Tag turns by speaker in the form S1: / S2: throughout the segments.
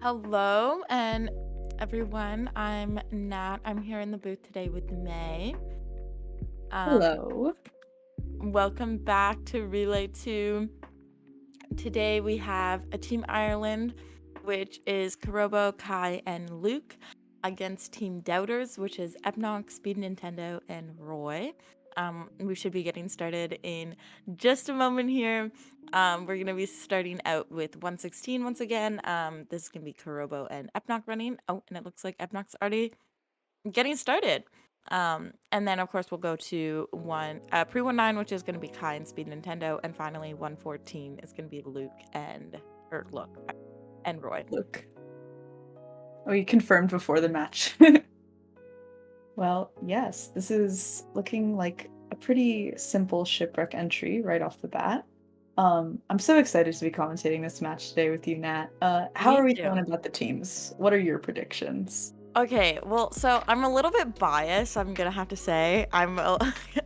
S1: Hello and everyone. I'm Nat. I'm here in the booth today with May. Um,
S2: Hello.
S1: Welcome back to Relay 2. Today we have a Team Ireland, which is Karobo, Kai, and Luke, against Team Doubters, which is Epnox, Speed Nintendo, and Roy. We should be getting started in just a moment here. We're going to be starting out with 116 once again. This is going to be Karobo and Epnox running. Oh, and it looks like Epnox already getting started. And then of course we'll go to pre-19, which is going to be Kai and Speed Nintendo, and finally 114 is going to be Luke and Roy.
S2: Look. Oh, you confirmed before the match. Well, yes, this is looking like a pretty simple shipwreck entry right off the bat. I'm so excited to be commentating this match today with you, Nat. How
S1: Me
S2: are we
S1: too.
S2: feeling about the teams? What are your predictions?
S1: Okay, well, so I'm a little bit biased. I'm gonna have to say I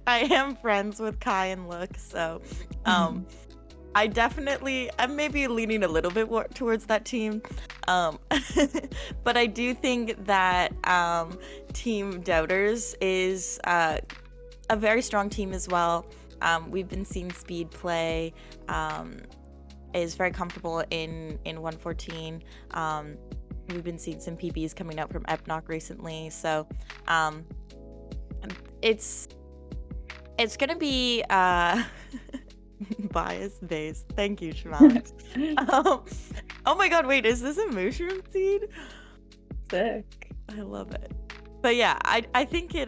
S1: am friends with Kai and Luke, so um,
S2: Mhm.
S1: I'm maybe leaning a little bit more towards that team. Um, but I do think that Team Doubters is a very strong team as well. We've been seeing Speed play, um, is very comfortable in 114. We've been seeing some PBs coming out from Epnoc recently, so um, it's gonna be bias based. Thank you, Shmalix. Um, oh my god, wait, is this a mushroom seed?
S2: Sick.
S1: I love it. But yeah, I think it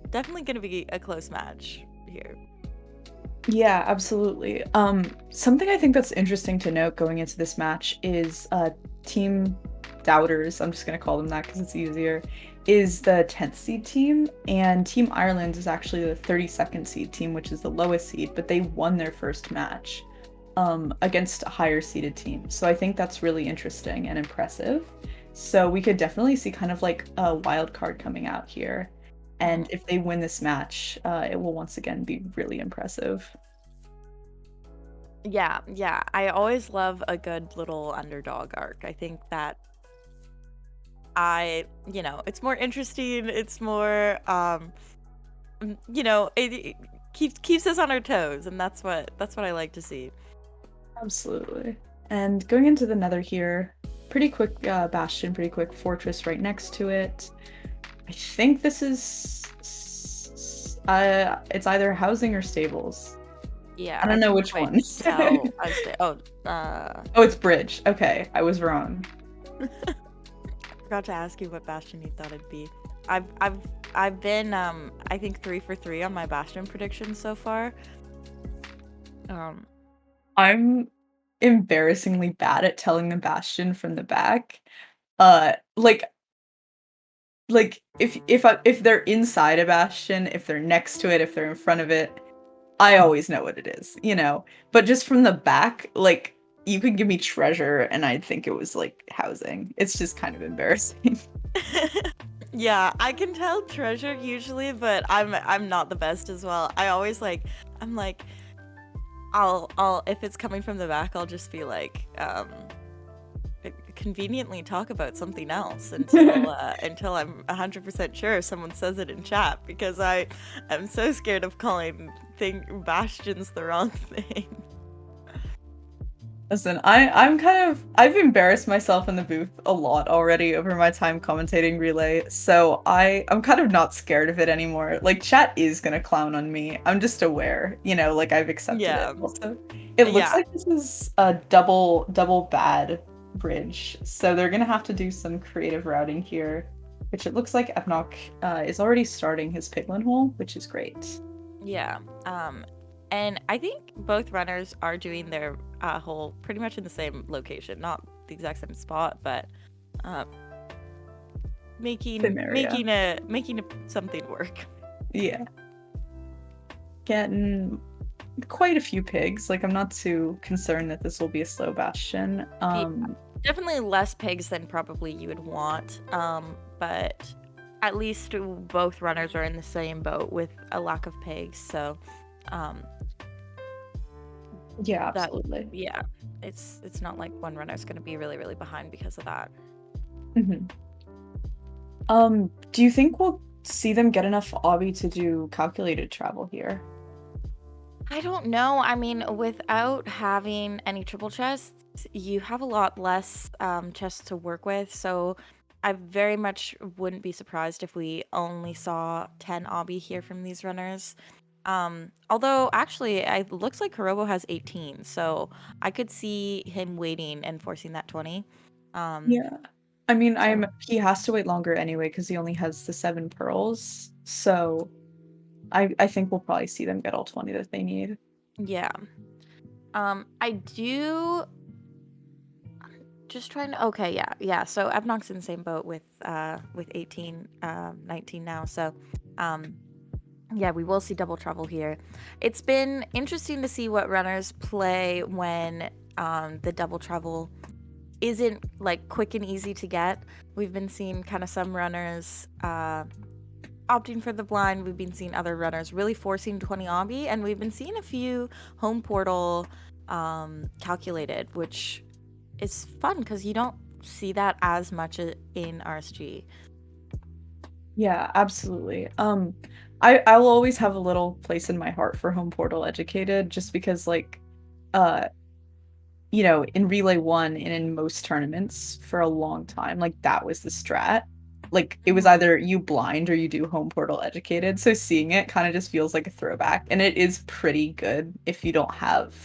S1: definitely gonna be a close match here.
S2: Yeah, absolutely. Something I think that's interesting to note going into this match is Team Doubters, I'm just gonna call them that because it's easier, is the 10th seed team, and Team Ireland is actually the 32nd seed team, which is the lowest seed, but they won their first match against a higher seeded team. So I think that's really interesting and impressive. So we could definitely see kind of like a wild card coming out here. And
S1: Mm.
S2: if they win this match, it will once again be really impressive.
S1: Yeah, yeah. I always love a good little underdog arc. I think that it's more interesting. It's more, it keeps us on our toes, and that's what I like to see.
S2: Absolutely. And going into the nether here, pretty quick bastion, pretty quick fortress right next to it. I think this is it's either housing or stables.
S1: Yeah,
S2: I
S1: I
S2: don't know
S1: couldn't
S2: which
S1: quite
S2: one.
S1: tell. I'd say,
S2: Oh, it's bridge. Okay, I was wrong.
S1: forgot to ask you what bastion you thought it'd be. I've I've I've been I think 3 for 3 on my bastion predictions so far. Um,
S2: I'm embarrassingly bad at telling the bastion from the back. Uh, like if they're inside a bastion, if they're next to it, if they're in front of it, I always know what it is, you know? But just from the back, like, you could give me treasure and I'd think it was, like, housing. It's just kind of embarrassing.
S1: yeah, I can tell treasure usually, but I'm not the best as well. I'm like I'll if it's coming from the back, I'll just be like conveniently talk about something else until I'm 100% sure someone says it in chat, because I'm so scared of calling bastions the wrong thing.
S2: Listen, I've embarrassed myself in the booth a lot already over my time commentating Relay, so I'm kind of not scared of it anymore. Like, chat is gonna clown on me. I'm just aware, like, I've accepted it.
S1: Yeah.
S2: Also, it looks
S1: Yeah.
S2: like this is a double bad bridge, so they're gonna have to do some creative routing here, which it looks like Epnoc is already starting his piglin hole, which is great.
S1: Yeah. And I think both runners are doing their hole pretty much in the same location, not the exact same spot, but uh,
S2: Same area.
S1: making something work.
S2: Yeah. Getting quite a few pigs. Like, I'm not too concerned that this will be a slow bastion.
S1: Yeah, definitely less pigs than probably you would want. But at least both runners are in the same boat with a lack of pigs. So, um,
S2: Yeah,
S1: That
S2: absolutely.
S1: yeah, it's not like one runner's gonna be really, really behind because of that.
S2: Mhm. Do you think we'll see them get enough obby to do calculated travel here?
S1: I don't know. I mean, without having any triple chests, you have a lot less chests to work with. So I very much wouldn't be surprised if we only saw 10 obby here from these runners. Although actually, it looks like Kurobo has 18, so I could see him waiting and forcing that 20. Um,
S2: Yeah. I mean, I'm
S1: so
S2: he has to wait longer anyway because he only has the 7 pearls, so I think we'll probably see them get all 20 that they need.
S1: yeah. I do just trying to okay, yeah, yeah. So Ebnock's in the same boat with 18, 19 now. So um yeah, we will see double trouble here. It's been interesting to see what runners play when the double trouble isn't like quick and easy to get. We've been seeing kind of some runners opting for the blind. We've been seeing other runners really forcing 20 obby, and we've been seeing a few home portal calculated, which is fun because you don't see that as much in RSG.
S2: Yeah, absolutely. I will always have a little place in my heart for home portal educated just because like uh in Relay 1 and in most tournaments for a long time, like that was the strat. Like it was
S1: Mhm.
S2: either you blind or you do home portal educated. So seeing it kind of just feels like a throwback and it is pretty good if you don't have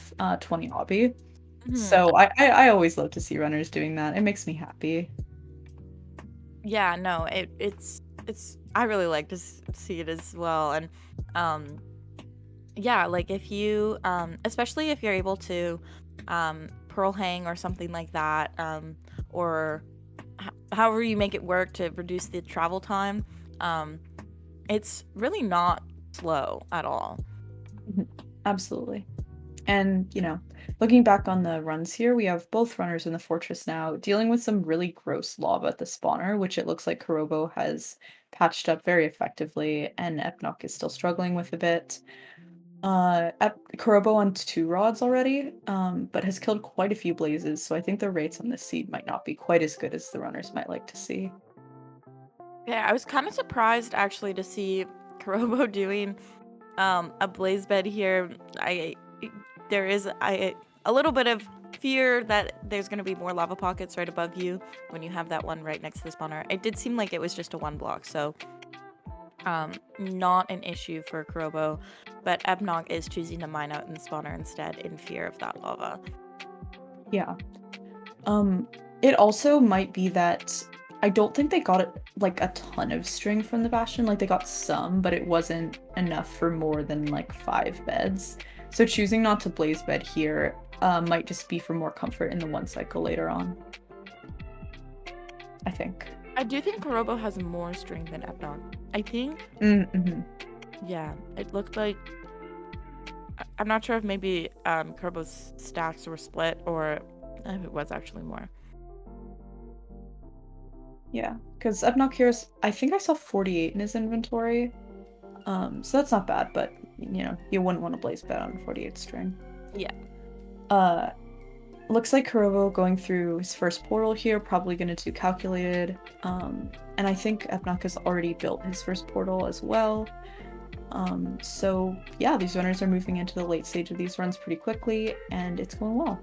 S2: 20 hobby.
S1: Mhm.
S2: So I always love to see runners doing that. It makes me happy.
S1: Yeah, no, it's I really like to see it as well, and um yeah, like if you especially if you're able to pearl hang or something like that, or however you make it work to reduce the travel time, um it's really not slow at all.
S2: Mhm. Absolutely. And, looking back on the runs here, we have both runners in the fortress now dealing with some really gross lava at the spawner, which it looks like Kurobo has patched up very effectively, and Epnok is still struggling with a bit. Kurobo on 2 rods already, but has killed quite a few blazes, so I think the rates on this seed might not be quite as good as the runners might like to see.
S1: Yeah, I was kind of surprised actually to see Kurobo doing a blaze bed here. I there is a little bit of fear that there's going to be more lava pockets right above you when you have that one right next to the spawner. It did seem like it was just a one block, so not an issue for Kurobo, but Ebnog is choosing to mine out in the spawner instead in fear of that lava.
S2: Yeah. Um, it also might be that I don't think they got it like a ton of string from the Bastion. Like they got some, but it wasn't enough for more than like 5 beds. So choosing not to blaze bed here might just be for more comfort in the one cycle later on, I think.
S1: I do think Kurobo has more strength than Ebnog. I think,
S2: Mm-hmm.
S1: yeah, it looked like I'm not sure if maybe Kurobo's stacks were split or if it was actually more.
S2: Yeah, because Ebnock here's I think I saw 48 in his inventory. So that's not bad, but you wouldn't want to blaze bed on a 48 string.
S1: Yeah.
S2: Uh Looks like Kurobo going through his first portal here, probably going to do calculated. And I think Epnok has already built his first portal as well. So yeah, these runners are moving into the late stage of these runs pretty quickly, and it's going well.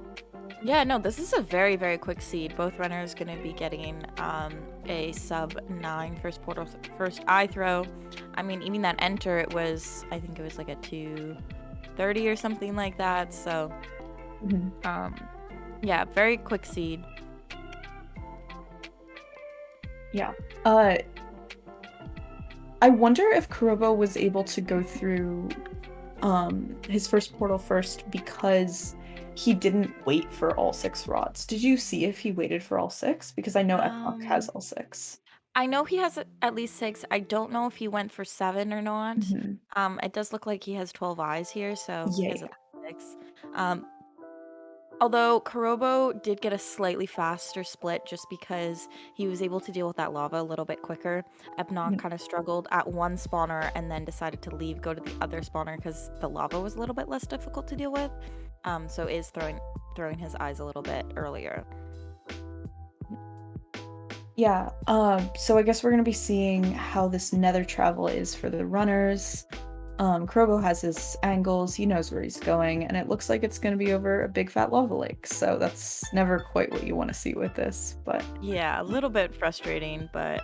S1: Yeah, no, this is a very, very quick seed. Both runners going to be getting a sub 9 first portal, first eye throw. I mean, even that enter, I think it was like a 230 or something like that. So,
S2: Mhm.
S1: um, yeah, very quick seed.
S2: Yeah. Uh, I wonder if Kurobo was able to go through his first portal first because he didn't wait for all 6 rods. Did you see if he waited for all 6? Because I know Epnok has
S1: Um,
S2: all 6.
S1: I know he has at least 6. I don't know if he went for 7 or not.
S2: Mhm.
S1: It does look like he has 12 eyes here, so he
S2: Yeah,
S1: has at
S2: yeah.
S1: least 6. Um, Although Kurobo did get a slightly faster split just because he was able to deal with that lava a little bit quicker. Ebnog
S2: Mhm.
S1: kind of struggled at one spawner and then decided to leave, go to the other spawner because the lava was a little bit less difficult to deal with. so is throwing his eyes a little bit earlier.
S2: Yeah, so I guess we're gonna be seeing how this nether travel is for the runners. Krobo has his angles, he knows where he's going, and it looks like it's gonna be over a big fat lava lake, so that's never quite what you want to see with this, but
S1: Yeah, a little bit frustrating, but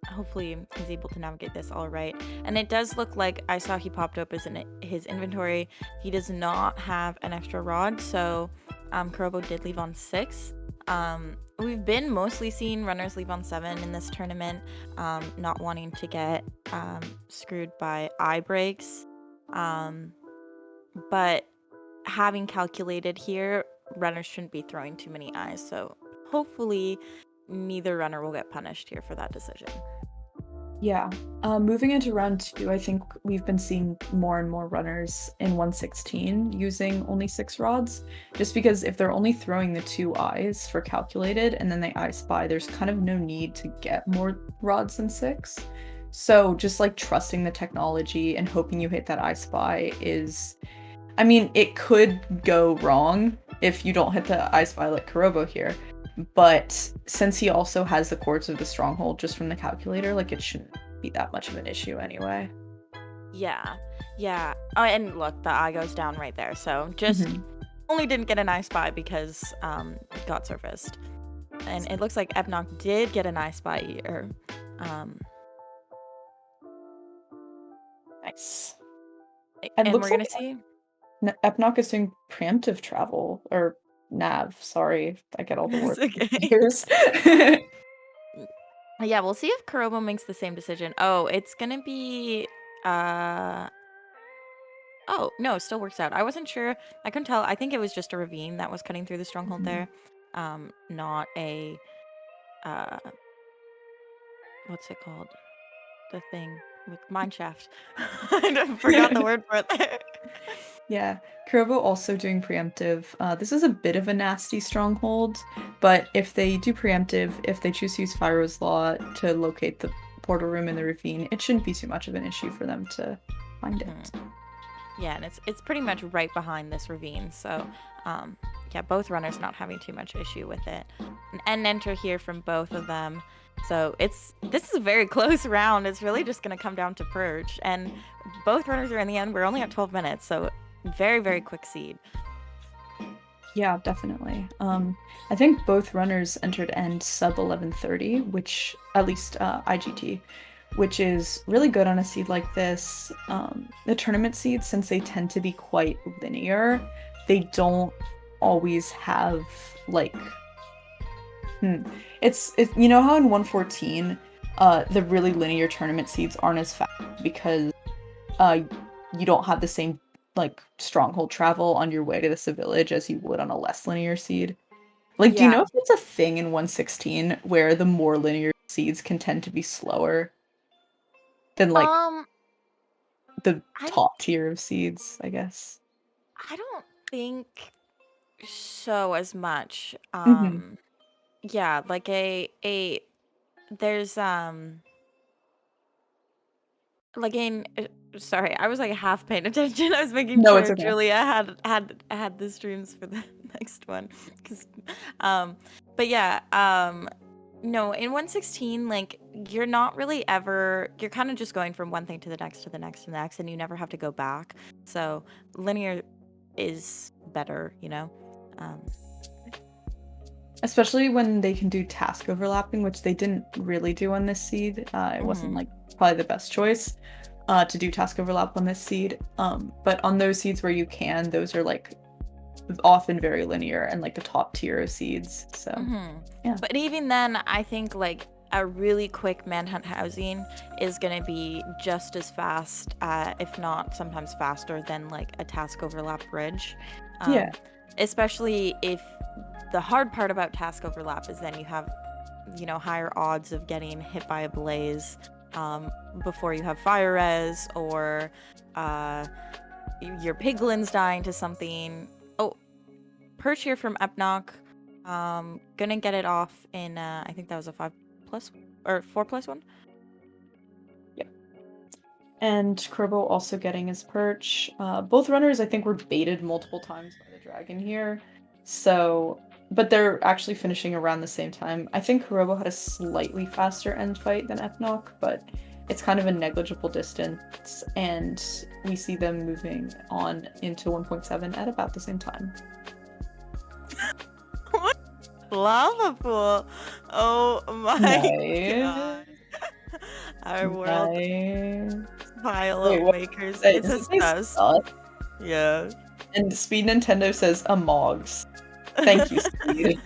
S1: hopefully he's able to navigate this all right. And it does look like I saw he popped up as in his inventory. He does not have an extra rod, so Kurobo did leave on 6. We've been mostly seeing runners leave on 7 in this tournament, not wanting to get screwed by eye breaks. But having calculated here, runners shouldn't be throwing too many eyes, so hopefully neither runner will get punished here for that decision.
S2: yeah. Moving into round 2, I think we've been seeing more and more runners in 116 using only 6 rods, just because if they're only throwing the 2 eyes for calculated and then they eye spy, there's kind of no need to get more rods than 6. So just like trusting the technology and hoping you hit that eye spy is, I mean, it could go wrong if you don't hit the eye spy like Kurobo here, but since he also has the chords of the stronghold just from the calculator, like it shouldn't be that much of an issue anyway.
S1: Yeah, yeah. Oh, and look, the eye goes down right there. So just
S2: Mhm.
S1: only didn't get an eye spy because it got surfaced. And it looks like Ebnock did get an eye spy here. Um,
S2: Nice. And
S1: and
S2: looks
S1: we're
S2: like
S1: gonna see.
S2: Epnoc is doing preemptive travel or nav. Sorry, I get all the
S1: It's
S2: words
S1: okay.
S2: confused.
S1: Yeah, we'll see if Kurobo makes the same decision. Oh, it's gonna be uh oh, no, it still works out. I wasn't sure. I couldn't tell. I think it was just a ravine that was cutting through the stronghold
S2: Mhm.
S1: there. Not a uh what's it called? The thing with mineshaft. I forgot the word for it there.
S2: Yeah, Kurobo also doing preemptive. This is a bit of a nasty stronghold, but if they do preemptive, if they choose to use Fyro's Law to locate the portal room in the ravine, it shouldn't be too much of an issue for them to find
S1: Mhm.
S2: it.
S1: Yeah, and it's pretty much right behind this ravine. So, um, yeah, both runners not having too much issue with it. An end enter here from both of them. So this is a very close round. It's really just gonna come down to Purge, and both runners are in the end. We're only at 12 minutes, so very very quick seed.
S2: Yeah, definitely. I think both runners entered end sub 1130, which at least IGT, which is really good on a seed like this. The tournament seeds, since they tend to be quite linear, they don't always have like hmm. It's you know how in 114, the really linear tournament seeds aren't as fast because uh you don't have the same like stronghold travel on your way to this village as you would on a less linear seed. Like, do you know
S1: Yeah.
S2: if it's a thing in 116 where the more linear seeds can tend to be slower than like
S1: Um,
S2: the
S1: I
S2: top tier of seeds, I guess?
S1: I don't think so as much.
S2: Mhm.
S1: Yeah, like a there's like in sorry, I was like half paying attention. I was making
S2: No, it's
S1: sure
S2: okay.
S1: Julia had the streams for the next one cuz um but yeah, no, in 116 like you're not really ever you're kind of just going from one thing to the next to the next to the next and you never have to go back. So linear is better, you know. Um
S2: Especially when they can do task overlapping, which they didn't really do on this seed. It wasn't
S1: mhm.
S2: like probably the best choice to do task overlap on this seed. But on those seeds where you can, those are like often very linear and like the top tier of seeds. So
S1: Hmm.
S2: yeah.
S1: But even then, I think like a really quick manhunt housing is going to be just as fast, if not sometimes faster than like a task overlap bridge.
S2: Yeah.
S1: Um, Especially if the hard part about task overlap is then you have, you know, higher odds of getting hit by a blaze before you have fire res or uh, your piglins dying to something. Oh, Perch here from Epnock. Gonna get it off in I think that was a 5 plus or 4 plus 1.
S2: Yeah. And Kurbo also getting his perch. Both runners, I think, were baited multiple times by the dragon here. So, but they're actually finishing around the same time. I think Kurobo had a slightly faster end fight than Ethnoc, but it's kind of a negligible distance, and we see them moving on into 1.7 at about the same time.
S1: What lava pool? Oh my
S2: Nice.
S1: god. Our world
S2: Nice. Wait,
S1: file
S2: what
S1: makers
S2: did
S1: is
S2: it say?
S1: assessed.
S2: Sus?
S1: Yeah.
S2: And Speed Nintendo says Amogs. Thank you, Speed.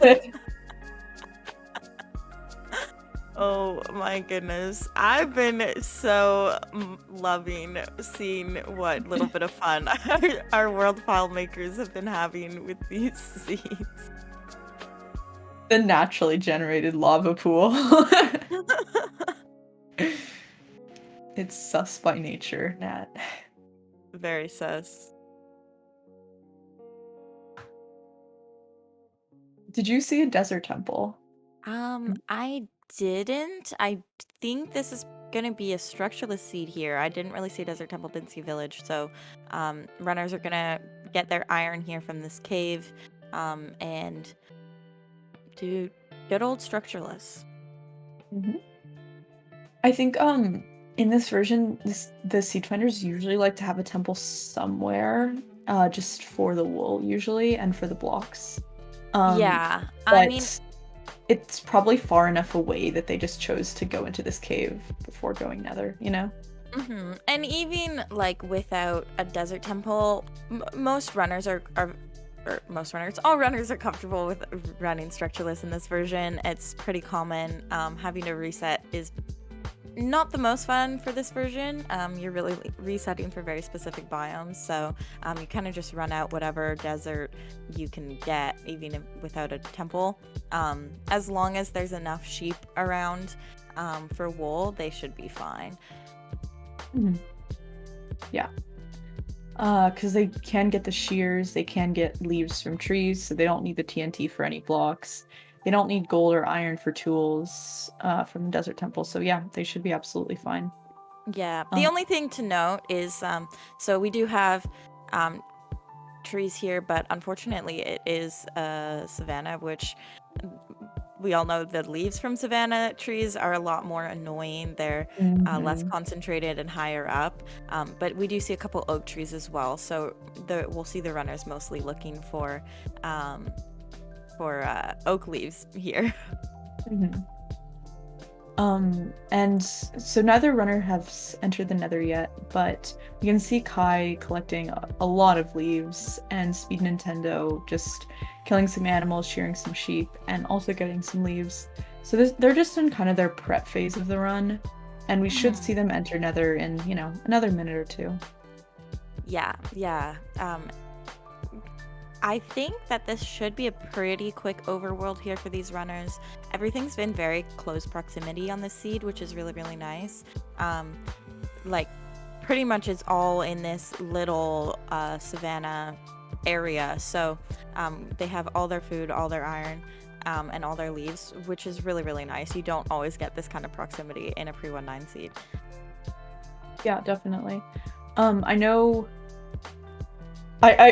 S1: Oh my goodness. I've been so loving seeing what little bit of fun our world file makers have been having with these seeds.
S2: The naturally generated lava pool. It's sus by nature, Nat.
S1: Very sus.
S2: Did you see a desert temple?
S1: I didn't. I think this is gonna be a structureless seed here. I didn't really see Desert Temple, didn't see Village, so runners are gonna get their iron here from this cave, and do good old structureless.
S2: Mhm. I think in this version, the seed finders usually like to have a temple somewhere, just for the wool usually and for the blocks. Um,
S1: Yeah, I mean,
S2: but it's probably far enough away that they just chose to go into this cave before going nether, you know?
S1: and even like without a Desert Temple, most runners are or most runners, all runners are comfortable with running structureless in this version. It's pretty common. Having to reset is not the most fun for this version. You're really resetting for very specific biomes, so you kind of just run out whatever desert you can get, even without a temple. As long as there's enough sheep around for wool, they should be fine.
S2: Mhm. Yeah. Because they can get the shears, they can get leaves from trees, so they don't need the TNT for any blocks. They don't need gold or iron for tools from the Desert Temple, so yeah, they should be absolutely fine.
S1: Yeah. The
S2: Um,
S1: only thing to note is, so we do have um, trees here, but unfortunately, it is a savanna, which we all know the leaves from savanna trees are a lot more annoying. They're less
S2: mhm.
S1: concentrated and higher up. But we do see a couple oak trees as well. So we'll see the runners mostly looking um, for oak leaves here.
S2: Mhm. And so neither runner has entered the nether yet, but we can see Kai collecting a lot of leaves and Speed Nintendo just killing some animals, shearing some sheep, and also getting some leaves. So they're just in kind of their prep phase of the run, and we should see them enter nether in, another minute or two.
S1: Yeah, yeah. I think that this should be a pretty quick overworld here for these runners. Everything's been very close proximity on this seed, which is really, really nice. Like, pretty much it's all in this little savanna area. So they have all their food, all their iron, and all their leaves, which is really, really nice. You don't always get this kind of proximity in a pre-1.9 seed.
S2: Yeah, definitely. I know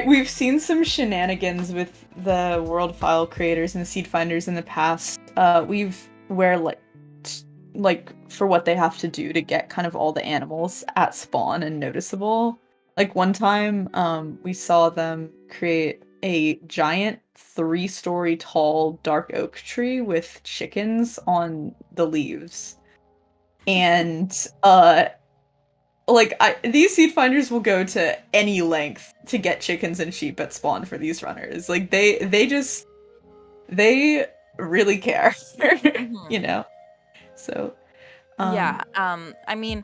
S2: we've seen some shenanigans with the world file creators and the seed finders in the past. We've where like for what they have to do to get kind of all the animals at spawn and noticeable. Like one time, we saw them create a giant 3-story tall dark oak tree with chickens on the leaves. And these seed finders will go to any length to get chickens and sheep at spawn for these runners. Like they really care, you know. So,
S1: Yeah,
S2: um,
S1: I mean,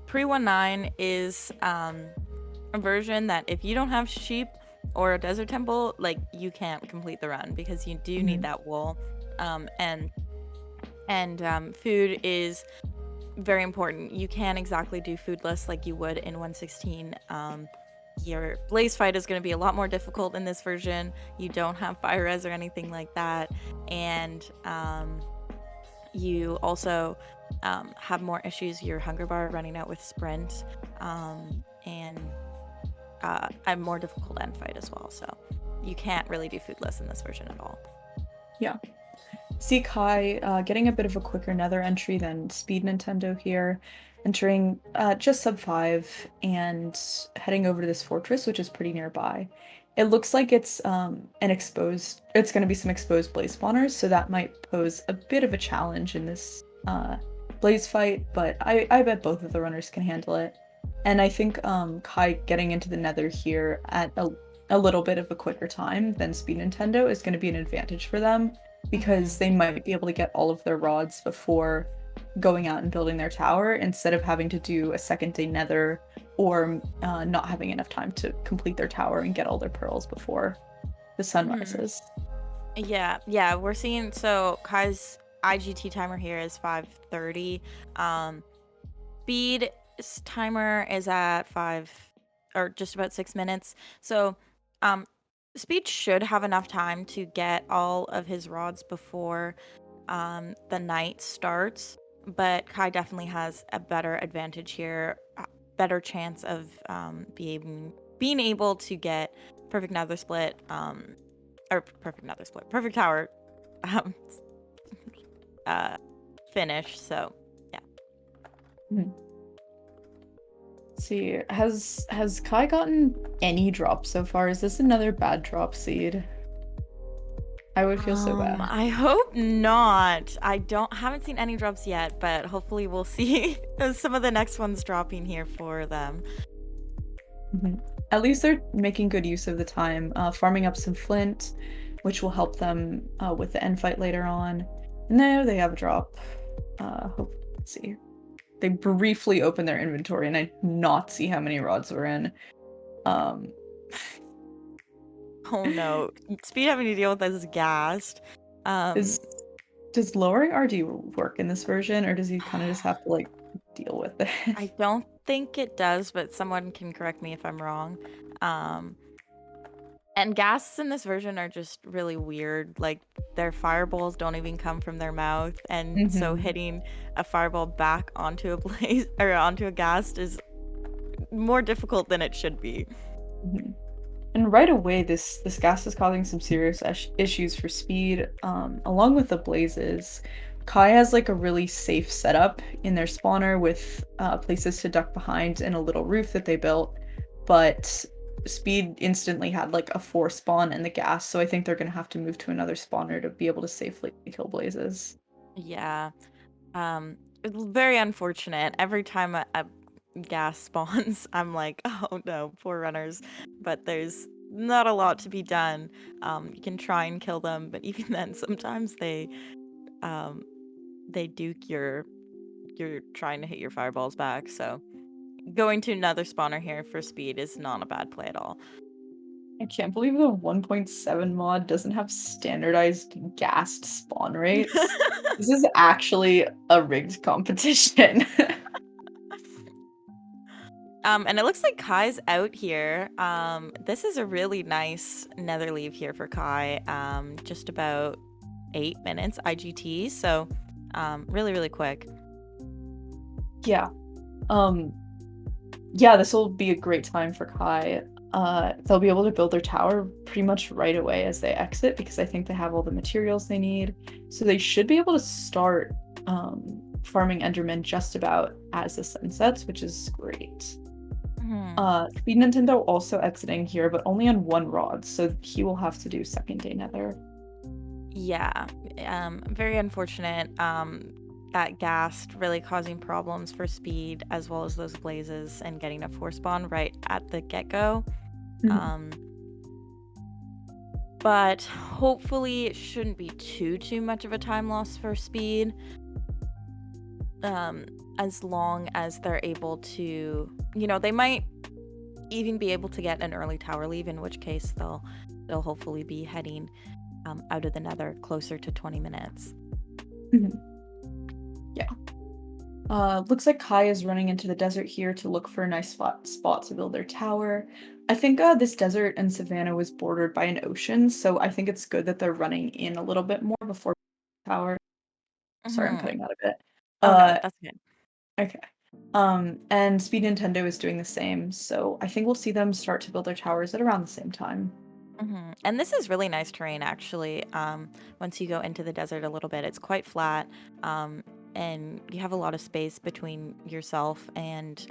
S1: pre-1.9 is a version that if you don't have sheep or a desert temple, like you can't complete the run because you do need
S2: mhm,
S1: that wool. And food is very important. You can't exactly do foodless like you would in 116. Your blaze fight is going to be a lot more difficult in this version. You don't have fire res or anything like that, and you also have more issues. Your hunger bar running out with sprint, and a more difficult end fight as well. So you can't really do foodless in this version at all.
S2: Yeah. See Kai getting a bit of a quicker nether entry than Speed Nintendo here, entering just sub 5 and heading over to this fortress, which is pretty nearby. It looks like it's going to be some exposed blaze spawners, so that might pose a bit of a challenge in this blaze fight, but I bet both of the runners can handle it. And I think Kai getting into the nether here at a little bit of a quicker time than Speed Nintendo is going to be an advantage for them because
S1: Hmm.
S2: they might be able to get all of their rods before going out and building their tower instead of having to do a second day nether or not having enough time to complete their tower and get all their pearls before the sun
S1: Hmm.
S2: rises.
S1: Yeah, yeah, we're seeing so Kai's IGT timer here is 5:30. Um, Speed timer is at 5 or just about 6 minutes. So, um, Speed should have enough time to get all of his rods before the night starts. But Kai definitely has a better advantage here, a better chance of being able to get perfect nether split, or perfect nether split, perfect tower, um, uh, finish. So yeah.
S2: Mhm. See, has Kai gotten any drops so far? Is this another bad drop seed? I would feel so bad.
S1: I hope not. I haven't seen any drops yet, but hopefully we'll see some of the next ones dropping here for them.
S2: Mhm. At least they're making good use of the time, farming up some flint, which will help them with the end fight later on. And there they have a drop. Let's see. They briefly open their inventory, and I did not see how many rods were in. Um,
S1: Oh no, Speed having to deal with this is gassed. Um,
S2: is does lowering RD work in this version, or does he kind of just have to like deal with it?
S1: I don't think it does, but someone can correct me if I'm wrong. Um, and gases in this version are just really weird. Like their fireballs don't even come from their mouth, and so
S2: Hmm.
S1: hitting a fireball back onto a blaze or onto a ghast is more difficult than it should be.
S2: Hmm. And right away, this gas is causing some serious issues for speed. Along with the blazes, Kai has like a really safe setup in their spawner with places to duck behind and a little roof that they built. But speed instantly had like a 4 spawn in the gas, so I think they're gonna have to move to another spawner to be able to safely kill blazes.
S1: Yeah. It's very unfortunate. Every time a gas spawns, I'm like, oh no, poor runners. But there's not a lot to be done. You can try and kill them, but even then, sometimes um they duke you're trying to hit your fireballs back. So going to another spawner here for speed is not a bad play at all.
S2: I can't believe the 1.7 mod doesn't have standardized gassed spawn rates. This is actually a rigged competition.
S1: And it looks like Kai's out here. This is a really nice nether leave here for Kai. Just about 8 minutes IGT, so really, really quick.
S2: Yeah. Um, yeah, this will be a great time for Kai. They'll be able to build their tower pretty much right away as they exit because I think they have all the materials they need. So they should be able to start farming Enderman just about as the sun sets, which is great.
S1: Hmm.
S2: Speed Nintendo also exiting here, but only on 1 rod, so he will have to do second day nether.
S1: Yeah, very unfortunate. That ghast really causing problems for speed as well as those blazes and getting a 4 spawn right at the get-go.
S2: Mhm.
S1: Um, but hopefully it shouldn't be too much of a time loss for speed. Um, as long as they're able to, they might even be able to get an early tower leave, in which case they'll hopefully be heading out of the nether closer to 20 minutes.
S2: Mhm. Yeah. Looks like Kai is running into the desert here to look for a nice spot to build their tower. I think this desert and savannah was bordered by an ocean, so I think it's good that they're running in a little bit more before tower. Sorry, I'm
S1: Hmm.
S2: cutting out a bit.
S1: Oh, no,
S2: Uh,
S1: that's good.
S2: okay. And Speed Nintendo is doing the same, so I think we'll see them start to build their towers at around the same time.
S1: And this is really nice terrain, actually. Once you go into the desert a little bit, it's quite flat, um, and you have a lot of space between yourself and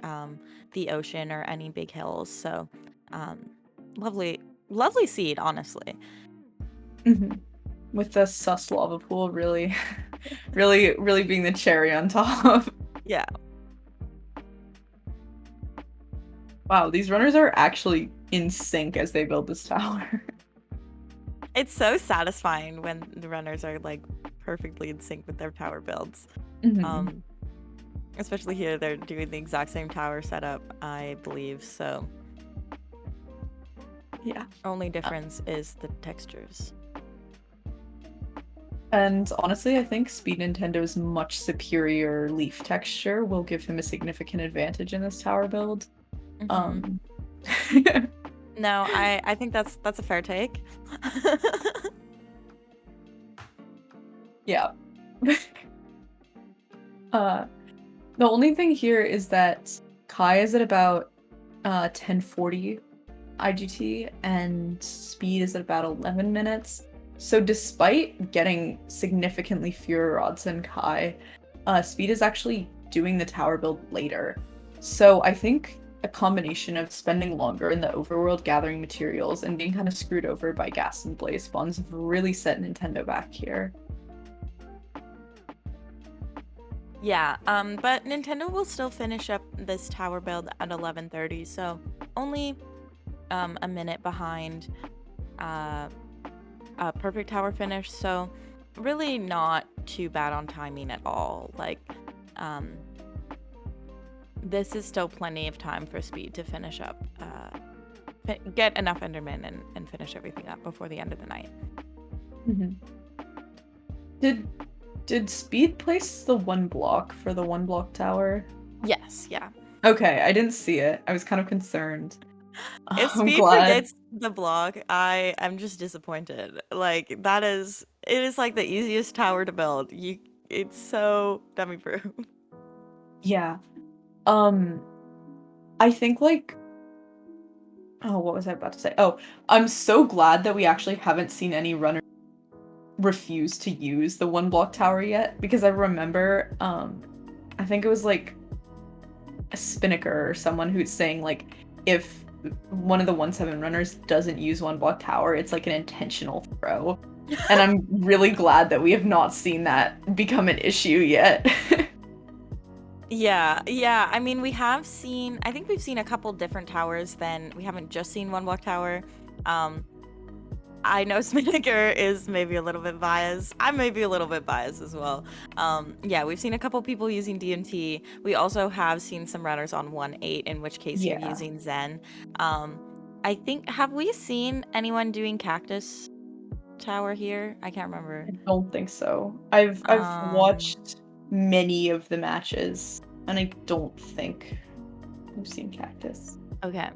S1: the ocean or any big hills. So, um, lovely, lovely seed, honestly.
S2: Mhm. With the sus lava pool really, really being the cherry on top.
S1: Yeah,
S2: Wow, these runners are actually in sync as they build this tower.
S1: it's so satisfying when the runners are like perfectly in sync with their tower builds.
S2: Mhm.
S1: Um, Especially here, they're doing the exact same tower setup, I believe. So,
S2: Yeah.
S1: only
S2: Uh,
S1: difference is the textures.
S2: and honestly, I think Speed Nintendo's much superior leaf texture will give him a significant advantage in this tower build.
S1: hmm
S2: Um,
S1: No, I think that's a fair take.
S2: yeah. Uh, the only thing here is that Kai is at about 1040 IGT and speed is at about 11 minutes. So despite getting significantly fewer rods than Kai, speed is actually doing the tower build later. So I think a combination of spending longer in the overworld gathering materials and being kind of screwed over by gas and blaze spawns have really set Nintendo back here.
S1: Yeah, but Nintendo will still finish up this tower build at 11:30, so only a minute behind uh a perfect tower finish, so really not too bad on timing at all. Like um this is still plenty of time for Speed to finish up get enough Enderman and finish everything up before the end of the night.
S2: Mhm. Did did speed place the one block for the one block tower?
S1: Yes, yeah.
S2: Okay, I didn't see it. I was kind of concerned.
S1: If
S2: I'm
S1: Speed
S2: glad.
S1: forgets the block, I am just disappointed. Like it is like the easiest tower to build. It's so dummy proof.
S2: Yeah. Um, I think like oh, what was I about to say? Oh, I'm so glad that we actually haven't seen any runners refuse to use the one block tower yet because I remember I think it was like a Spinnaker or someone who's saying like if one of the 1-7 runners doesn't use one block tower, it's like an intentional throw. And I'm really glad that we have not seen that become an issue yet.
S1: Yeah, yeah. I mean, I think we've seen a couple different towers then. We haven't just seen one block tower. Um, I know Smicker is maybe a little bit biased. I may be a little bit biased as well. Yeah, we've seen a couple people using DMT. We also have seen some runners on 1-8, in which case you're
S2: Yeah,
S1: using Zen. Um, I think, have we seen anyone doing Cactus Tower here? I can't remember.
S2: I don't think so. I've
S1: Um,
S2: watched many of the matches and I don't think I've seen Cactus.
S1: okay.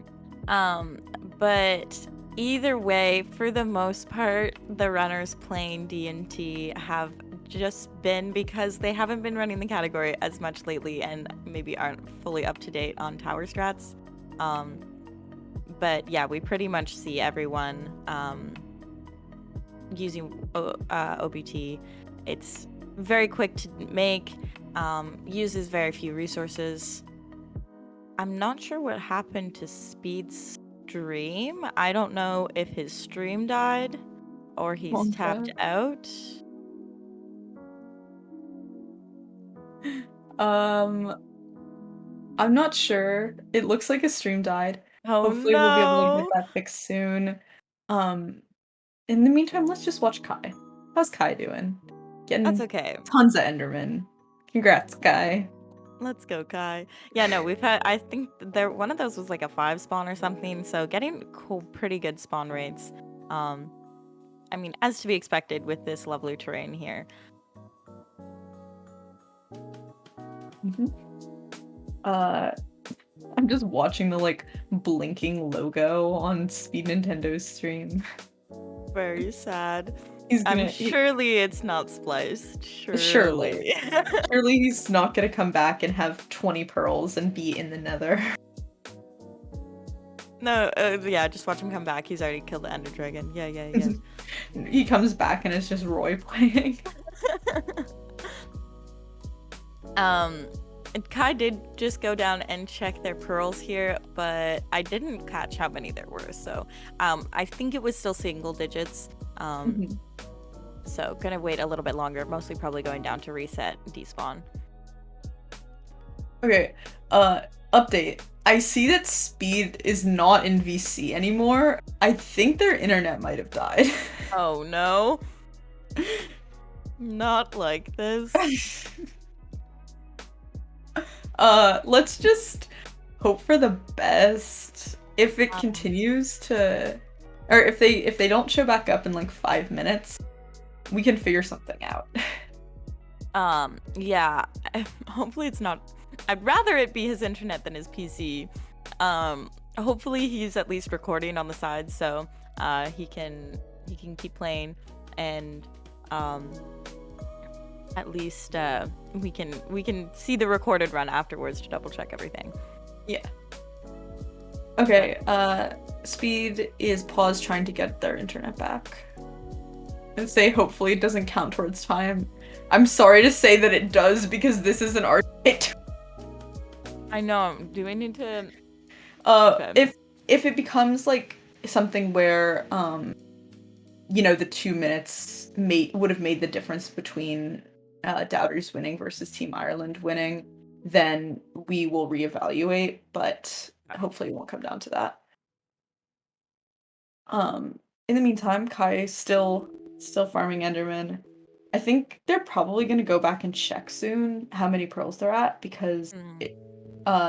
S1: Um, but either way, for the most part, the runners playing D&T have just been because they haven't been running the category as much lately and maybe aren't fully up to date on tower strats. Um, but yeah, we pretty much see everyone using OBT. It's very quick to make, uses very few resources. I'm not sure what happened to Speed's stream. I don't know if his stream died or he's tapped
S2: Monza.
S1: out.
S2: Um, I'm not sure. It looks like his stream died.
S1: Oh
S2: Hopefully we'll be able to get
S1: no.
S2: that fixed soon. Um, in the meantime, let's just watch Kai. How's Kai doing?
S1: That's
S2: Getting
S1: okay.
S2: tons of Enderman. Congrats, Kai.
S1: Let's go, Kai. Yeah, no, I think there, one of those was like a 5 spawn or something, so getting cool, pretty good spawn rates. Um, I mean, as to be expected with this lovely terrain here.
S2: Mhm. Uh, I'm just watching the like blinking logo on Speed Nintendo's stream.
S1: Very sad.
S2: He's gonna
S1: Surely it's not spliced.
S2: surely.
S1: Surely.
S2: Surely he's not gonna come back and have 20 pearls and be in the nether.
S1: No, yeah, just watch him come back. He's already killed the Ender Dragon. Yeah, yeah, yeah.
S2: He comes back and it's just Roy playing.
S1: And Kai did just go down and check their pearls here, but I didn't catch how many there were. So, I think it was still single digits.
S2: Mhm.
S1: So gonna wait a little bit longer. Mostly probably going down to reset, despawn.
S2: Okay, update. I see that Speed is not in VC anymore. I think their internet might have died.
S1: Oh no, not like this.
S2: Let's just hope for the best. If it
S1: Um,
S2: continues to, or if they don't show back up in like 5 minutes, we can figure something out.
S1: Yeah. Hopefully it's not. I'd rather it be his internet than his PC. Hopefully he's at least recording on the side, so he can keep playing, and at least we can see the recorded run afterwards to double check everything.
S2: Yeah. Okay, Speed is paused trying to get their internet back. And say hopefully it doesn't count towards time. I'm sorry to say that it does because this is an art.
S1: I know. Do we need to?
S2: If it becomes like something where the 2 minutes would have made the difference between Doubters winning versus Team Ireland winning, then we will reevaluate, but hopefully it won't come down to that. In the meantime, Kai is still farming Enderman. I think they're probably gonna go back and check soon how many pearls they're at because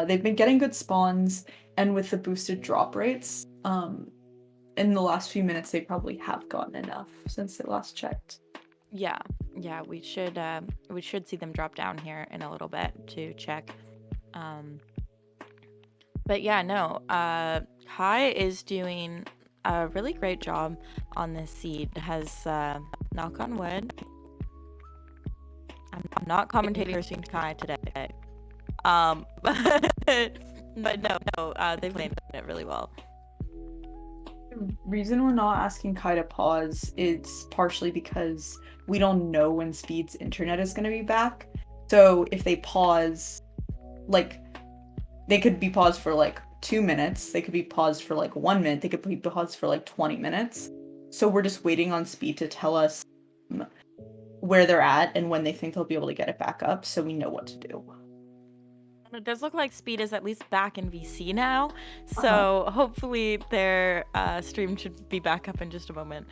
S2: they've been getting good spawns, and with the boosted drop rates, in the last few minutes they probably have gotten enough since they last checked.
S1: Yeah, we should see them drop down here in a little bit to check. But yeah, no, Kai is doing a really great job on this seed. Has knock on wood. I'm not commentating cursing Kai today. But no, they've played it really well.
S2: The reason we're not asking Kai to pause is partially because we don't know when Speed's internet is going to be back. So if they pause, like, they could be paused for like 2 minutes, they could be paused for like 1 minute, they could be paused for like 20 minutes. So we're just waiting on Speed to tell us where they're at and when they think they'll be able to get it back up so we know what to do.
S1: It does look like Speed is at least back in VC now, so hopefully their stream should be back up in just a moment.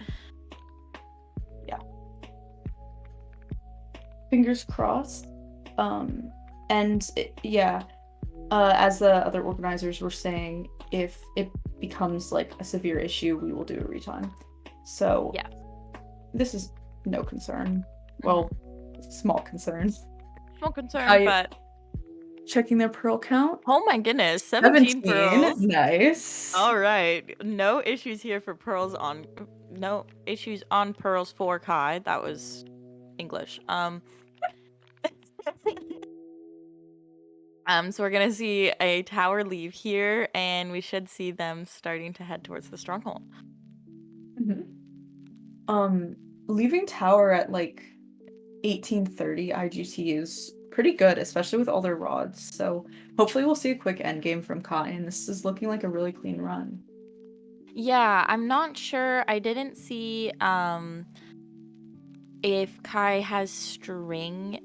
S2: Yeah. Fingers crossed. As the other organizers were saying, if it becomes like a severe issue, we will do a retime. So
S1: yeah,
S2: this is no concern. Well, small concern.
S1: Small concern, but
S2: checking their pearl count.
S1: Oh my goodness, 17 pearls.
S2: Nice.
S1: All right, no issues here for pearls on. No issues on pearls for Kai. That was English. So we're gonna see a tower leave here, and we should see them starting to head towards the stronghold.
S2: Leaving tower at like 1830 IGT is pretty good, especially with all their rods. So hopefully we'll see a quick end game from Kai, and this is looking like a really clean run.
S1: Yeah, I'm not sure. I didn't see if Kai has string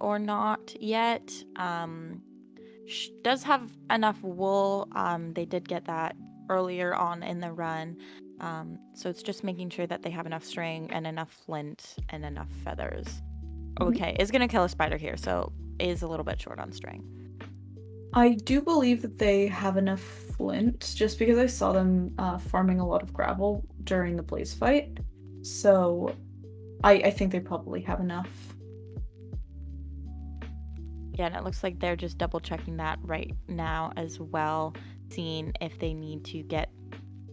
S1: or not yet. Does have enough wool. They did get that earlier on in the run. So it's just making sure that they have enough string and enough flint and enough feathers. Okay, is gonna kill a spider here, so is a little bit short on string.
S2: I do believe that they have enough flint, just because I saw them farming a lot of gravel during the blaze fight. So I think they probably have enough.
S1: Yeah, and it looks like they're just double checking that right now as well, seeing if they need to get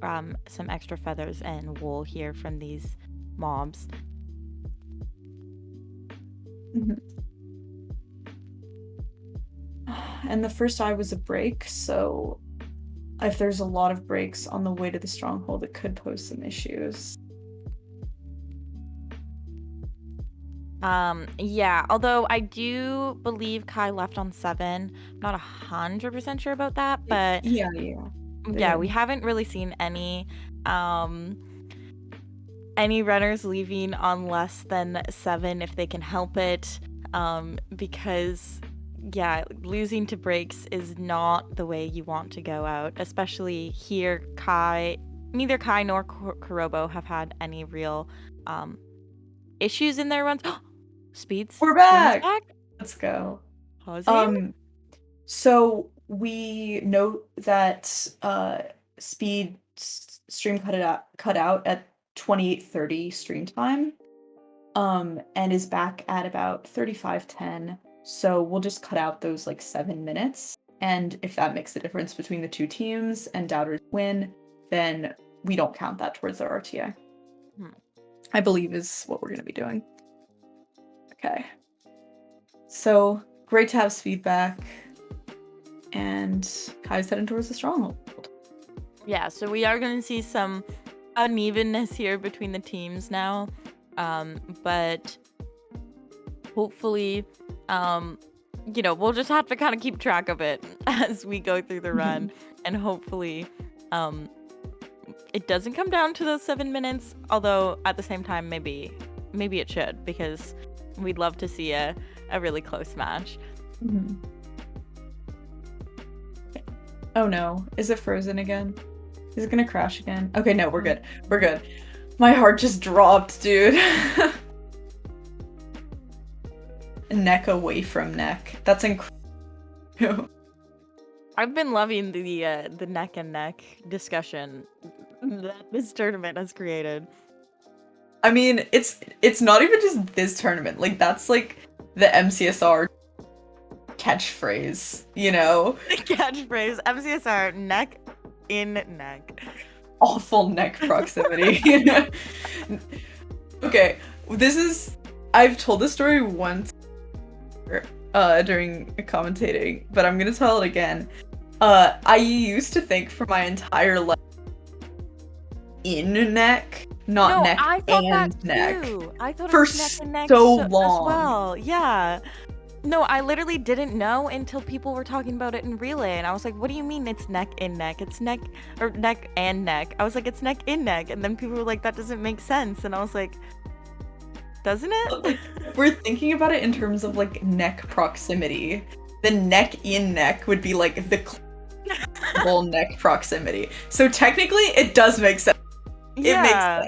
S1: some extra feathers and wool here from these mobs.
S2: Mhm. And the first eye was a break, so if there's a lot of breaks on the way to the stronghold, it could pose some issues.
S1: Yeah, although I do believe Kai left on 7. I'm not 100% sure about that, but
S2: Yeah. They
S1: yeah, we
S2: did.
S1: haven't really seen any runners leaving on less than 7 if they can help it. Because yeah, losing to breaks is not the way you want to go out, especially here. Neither Kai nor Kurobo have had any real issues in their runs.
S2: We're
S1: Speed is
S2: back!
S1: back.
S2: Let's go.
S1: Pausing.
S2: Um, so we note that Speed stream cut out at 28:30 stream time. And is back at about 35:10. So we'll just cut out those like 7 minutes. And if that makes a difference between the two teams and Doubters win, then we don't count that towards their RTA.
S1: Hmm.
S2: I believe is what we're gonna be doing. Okay. So great to have feedback. And Kai's heading towards the stronghold.
S1: Yeah, so we are going to see some unevenness here between the teams now. But hopefully, we'll just have to kind of keep track of it as we go through the run. And hopefully, it doesn't come down to those 7 minutes. Although at the same time, maybe it should, because we'd love to see a really close match.
S2: Oh no, is it frozen again? Is it gonna crash again? Okay, no, we're good. We're good. My heart just dropped, dude. Neck away from neck. That's incredible.
S1: I've been loving the neck and neck discussion that this tournament has created.
S2: I mean, it's not even just this tournament. Like that's like the MCSR catchphrase, you know?
S1: Catchphrase MCSR neck in neck.
S2: Awful neck proximity. Okay, I've told this story once during commentating, but I'm gonna tell it again. I used to think for my entire life in neck, not neck
S1: I thought
S2: and
S1: that
S2: neck.
S1: too. I thought
S2: For
S1: it was neck and neck
S2: so
S1: as
S2: long.
S1: well. Yeah. No, I literally didn't know until people were talking about it in relay, and I was like, "What do you mean it's neck in neck? It's neck or neck and neck." I was like, "It's neck in neck," and then people were like, "That doesn't make sense," and I was like, "Doesn't it?"
S2: Like, we're thinking about it in terms of like neck proximity. The neck in neck would be like the whole neck proximity. So technically, it does make sense. It makes sense.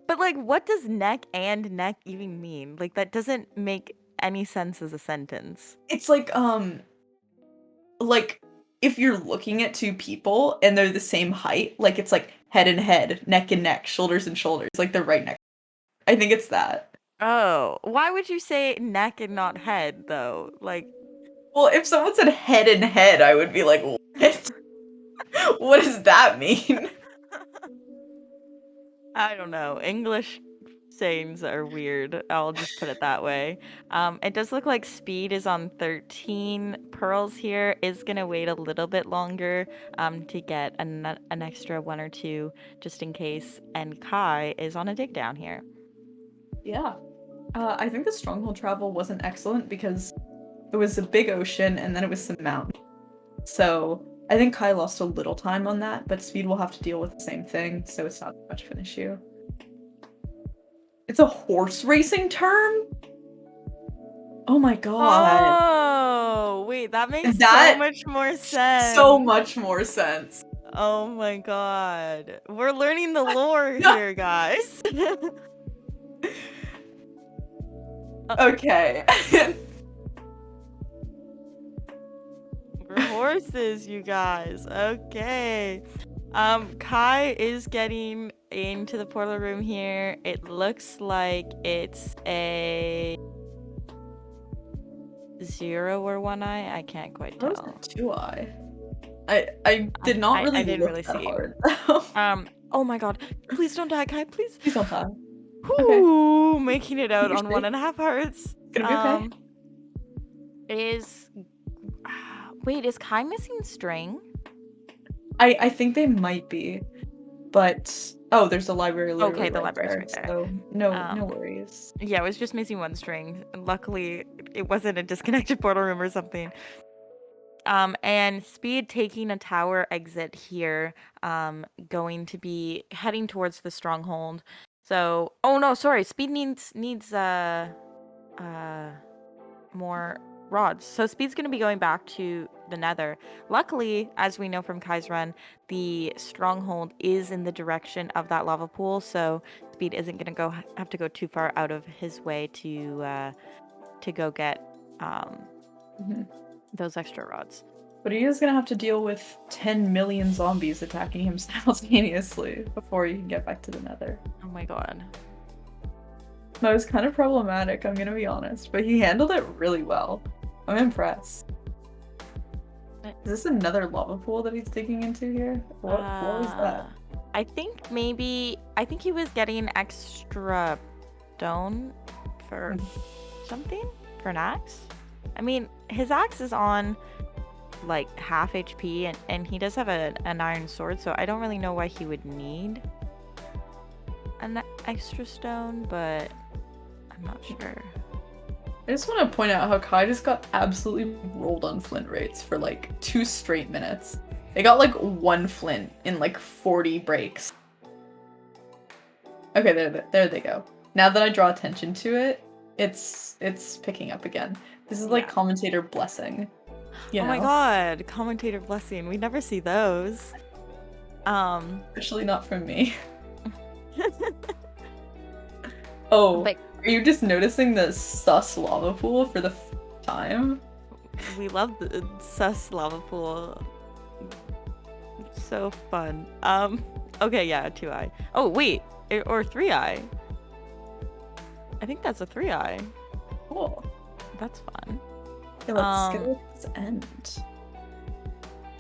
S1: But like, what does neck and neck even mean? Like, that doesn't make any sense as a sentence.
S2: It's like if you're looking at two people and they're the same height, like it's like head and head, neck and neck, shoulders and shoulders, like they're right neck. I think it's that.
S1: Oh, why would you say neck and not head though? Like,
S2: Well, if someone said head and head, I would be like, what? What does that mean?
S1: I don't know. English sayings are weird. I'll just put it that way. It does look like speed is on 13. Pearls here is gonna wait a little bit longer to get an extra 1 or 2 just in case. And Kai is on a dig down here.
S2: Yeah. I think the stronghold travel wasn't excellent because it was a big ocean and then it was some mountains. So I think Kai lost a little time on that, but Speed will have to deal with the same thing, so it's not much of an issue. It's a horse racing term? Oh my god.
S1: Oh, wait, that makes
S2: That
S1: so much more sense.
S2: so much more sense.
S1: Oh my god. We're learning the lore here, guys.
S2: Okay.
S1: We're horses, you guys. Okay. Kai is getting into the portal room here. It looks like it's a 0 or 1 eye. I can't quite tell.
S2: 2 eye. I did not really
S1: I didn't
S2: look
S1: really
S2: that
S1: see.
S2: hard.
S1: Oh my god. Please don't die, Kai, please.
S2: Please don't die. Okay.
S1: Whoo, making it out
S2: You're
S1: on
S2: safe.
S1: 1.5 hearts.
S2: It's gonna be okay.
S1: Is wait, is Kai missing string?
S2: I think they might be, but oh, there's a library
S1: Okay,
S2: literally
S1: the
S2: right
S1: library's
S2: there,
S1: right there.
S2: so no
S1: Um,
S2: worries.
S1: yeah, it was just missing one string. Luckily, it wasn't a disconnected portal room or something. And Speed taking a tower exit here, going to be heading towards the stronghold. So, oh no, sorry, Speed needs uh more rods. So Speed's going to be going back to the Nether. Luckily, as we know from Kai's run, the stronghold is in the direction of that lava pool, so Speed isn't going to have to go too far out of his way to go get
S2: Mhm.
S1: those extra rods.
S2: But he is gonna have to deal with 10 million zombies attacking him simultaneously before he can get back to the Nether.
S1: Oh my god.
S2: That was kind of problematic, I'm gonna be honest, but he handled it really well. I'm impressed. Is this another lava pool that he's digging into here? What was that?
S1: I think he was getting extra stone for something? For an axe? I mean, his axe is on like half HP and he does have an iron sword, so I don't really know why he would need an extra stone, but I'm not sure.
S2: I just want to point out how Kai just got absolutely rolled on flint rates for like 2 straight minutes. They got like 1 flint in like 40 breaks. Okay, there they go. Now that I draw attention to it, it's picking up again. This is like commentator blessing. You know?
S1: Oh my god, commentator blessing. We never see those.
S2: Especially not from me. Oh,
S1: but
S2: are you just noticing the sus lava pool for the time?
S1: We love the sus lava pool. So fun. Okay, yeah, 2-eye. Oh, wait, or 3-eye. I think that's a 3-eye.
S2: Cool.
S1: That's fun.
S2: Okay, let's get to this end.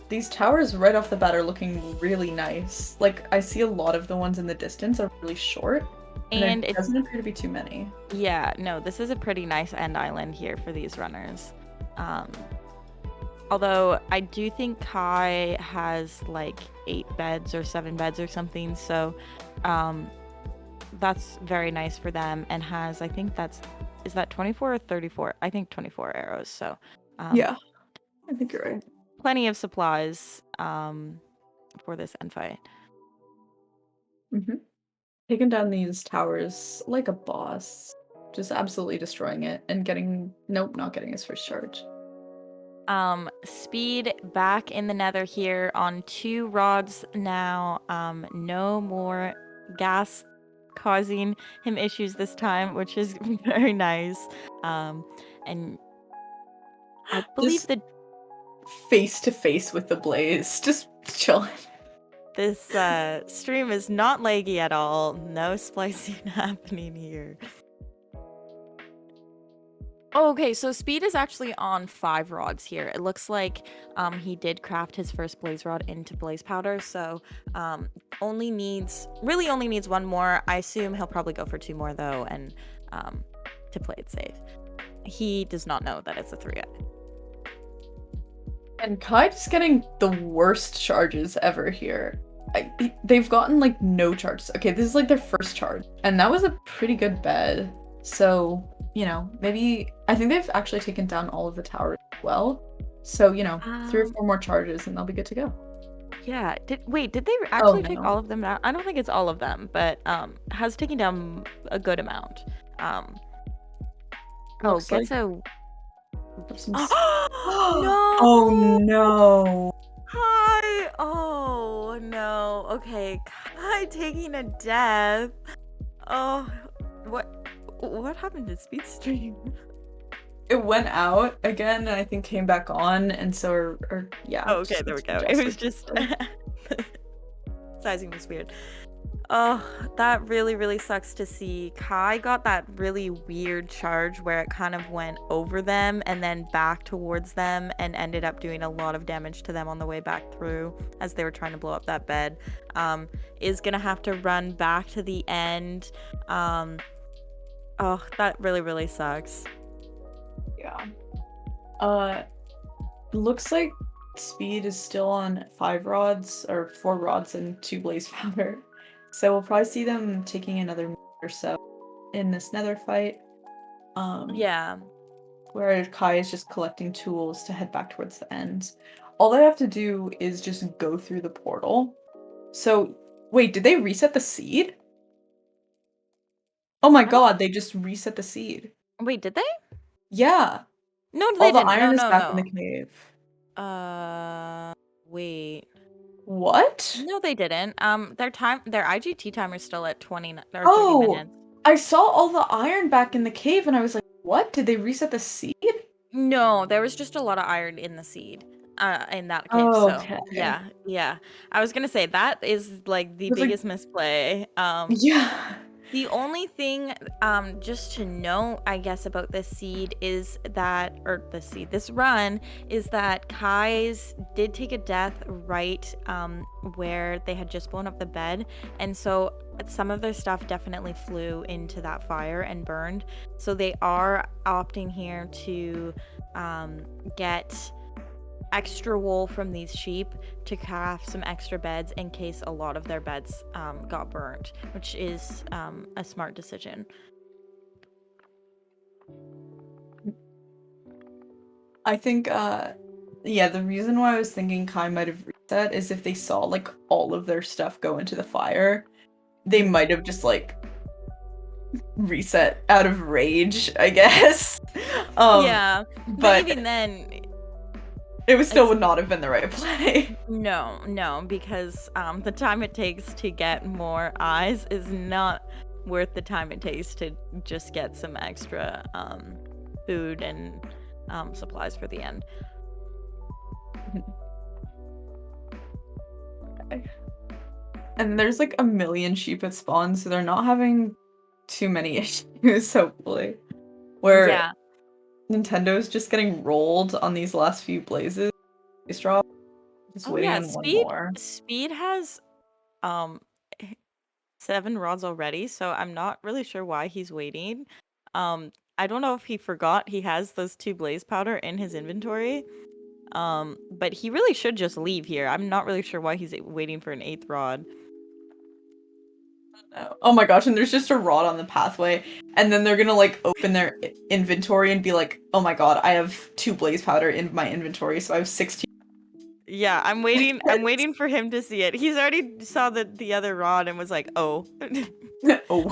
S2: These towers right off the bat are looking really nice. Like, I see a lot of the ones in the distance are really short. And it doesn't appear to be too many.
S1: Yeah, no, this is a pretty nice end island here for these runners. Although I do think Kai has like 8 beds or 7 beds or something, so that's very nice for them, and has, I think is that 24 or 34? I think 24 arrows, so
S2: yeah, I think you're right.
S1: Plenty of supplies for this end fight.
S2: Taking down these towers like a boss, just absolutely destroying it and not getting his first charge.
S1: Speed back in the Nether here on 2 rods now. No more gas causing him issues this time, which is very nice. And I believe that
S2: face to face with the blaze, just chilling.
S1: This stream is not laggy at all. No splicing happening here. Oh, okay, so Speed is actually on 5 rods here. It looks like he did craft his first blaze rod into blaze powder, so only needs 1 more. I assume he'll probably go for 2 more though, and to play it safe. He does not know that it's a 3-eye.
S2: And Kai just getting the worst charges ever here. They've gotten like no charges. Okay, this is like their first charge, and that was a pretty good bed. So, you know, maybe I think they've actually taken down all of the towers as well. So, you know, 3 or 4 more charges and they'll be good to go.
S1: Yeah. Did they actually take all of them down? I don't think it's all of them, but has taken down a good amount.
S2: Looks
S1: gets
S2: like...
S1: a
S2: no! Oh no!
S1: Kai! Oh no. Okay, Kai taking a death. Oh, what happened to Speed Stream?
S2: It went out again and I think came back on, and so yeah.
S1: Oh, okay, there we go. It was just sizing was weird. Oh, that really, really sucks to see. Kai got that really weird charge where it kind of went over them and then back towards them and ended up doing a lot of damage to them on the way back through as they were trying to blow up that bed. Um, is gonna have to run back to the end. Um, oh, that really, really sucks.
S2: Yeah. Uh, looks like speed is still on 5 rods or 4 rods and 2 blaze powder. So we'll probably see them taking another minute or so in this nether fight. Um,
S1: Yeah.
S2: where Kai is just collecting tools to head back towards the end. All they have to do is just go through the portal. So, wait, did they reset the seed? Oh my
S1: I don't.
S2: god, they just reset the seed.
S1: Wait, did they?
S2: Yeah,
S1: No,
S2: all
S1: they
S2: the
S1: didn't.
S2: iron
S1: No,
S2: is
S1: no,
S2: back in the
S1: no.
S2: cave.
S1: Wait.
S2: What?
S1: No, they didn't. Their IGT timer's still at 20 or 30
S2: Oh,
S1: minutes.
S2: I saw all the iron back in the cave and I was like, what? Did they reset the seed?
S1: No, there was just a lot of iron in the seed, in that cave. So
S2: Okay. I
S1: yeah, yeah. I was gonna say that is like the
S2: was like,
S1: biggest misplay.
S2: yeah.
S1: The only thing, just to know, I guess, about this seed is that, or the seed, this run is that Kai's did take a death right, where they had just blown up the bed, and so some of their stuff definitely flew into that fire and burned. So they are opting here to, get extra wool from these sheep to craft some extra beds in case a lot of their beds got burnt, which is a smart decision.
S2: I think, yeah, the reason why I was thinking Kai might have reset is if they saw, like, all of their stuff go into the fire, they
S1: Mm.
S2: might have just, like, reset out of rage, I guess. Um,
S1: Yeah, but
S2: but
S1: even then,
S2: it was still
S1: it's
S2: would not have been the right play.
S1: no, no, because the time it takes to get more eyes is not worth the time it takes to just get some extra food and supplies for the end.
S2: And there's, like, a million sheep at spawn, so they're not having too many issues, hopefully. Where
S1: Yeah.
S2: Nintendo's just getting rolled on these last few blazes. Blaze drop. Just
S1: Oh
S2: waiting
S1: yeah,
S2: on one
S1: speed
S2: more.
S1: speed has um 7 rods already, so I'm not really sure why he's waiting. I don't know if he forgot he has those 2 blaze powder in his inventory. But he really should just leave here. I'm not really sure why he's waiting for an 8th rod.
S2: Oh my gosh, and there's just a rod on the pathway, and then they're gonna like open their inventory and be like, "Oh my god, I have 2 blaze powder in my inventory, so I have 16."
S1: Yeah, I'm waiting. I'm waiting for him to see it. He's already saw the other rod and was like, "Oh,"
S2: Oh.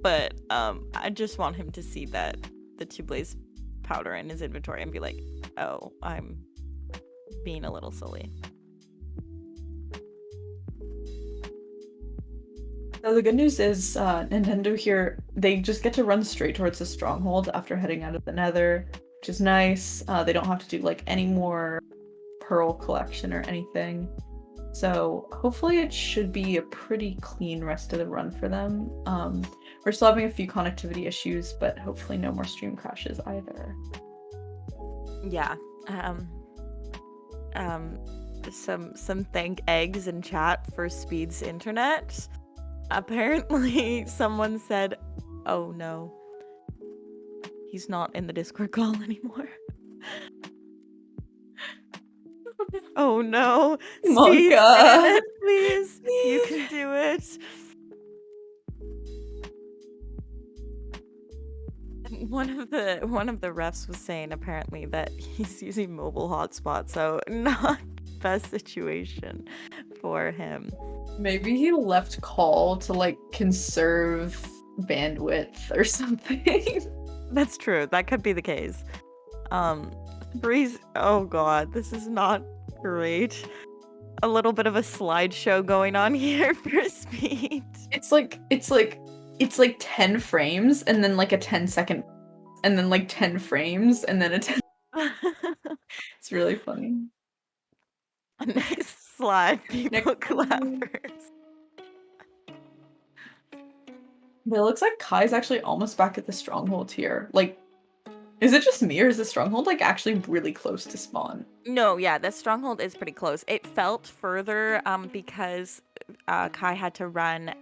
S1: but I just want him to see that the 2 blaze powder in his inventory and be like, "Oh, I'm being a little silly."
S2: So the good news is, Nintendo here, they just get to run straight towards the stronghold after heading out of the Nether, which is nice. They don't have to do like any more pearl collection or anything. So hopefully it should be a pretty clean rest of the run for them. We're still having a few connectivity issues, but hopefully no more stream crashes either.
S1: Yeah. Um. Um. Some thank eggs in chat for Speed's internet. Apparently, someone said, "Oh no, he's not in the Discord call anymore." Oh no, Speed's
S2: Monka!
S1: internet, please. You can do it. One of the refs was saying apparently that he's using mobile hotspot, so not best situation for him.
S2: Maybe he left call to like conserve bandwidth or something.
S1: That's true. That could be the case. Um, Breeze. Oh god, this is not great. A little bit of a slideshow going on here for Speed.
S2: It's like 10 frames and then like a 10-second and then like 10 frames and then a 10. It's really funny.
S1: A nice slide, people
S2: Next
S1: clappers.
S2: But it looks like Kai's actually almost back at the stronghold here. Like, is it just me or is the stronghold like actually really close to spawn?
S1: No, yeah, the stronghold is pretty close. It felt further because Kai had to run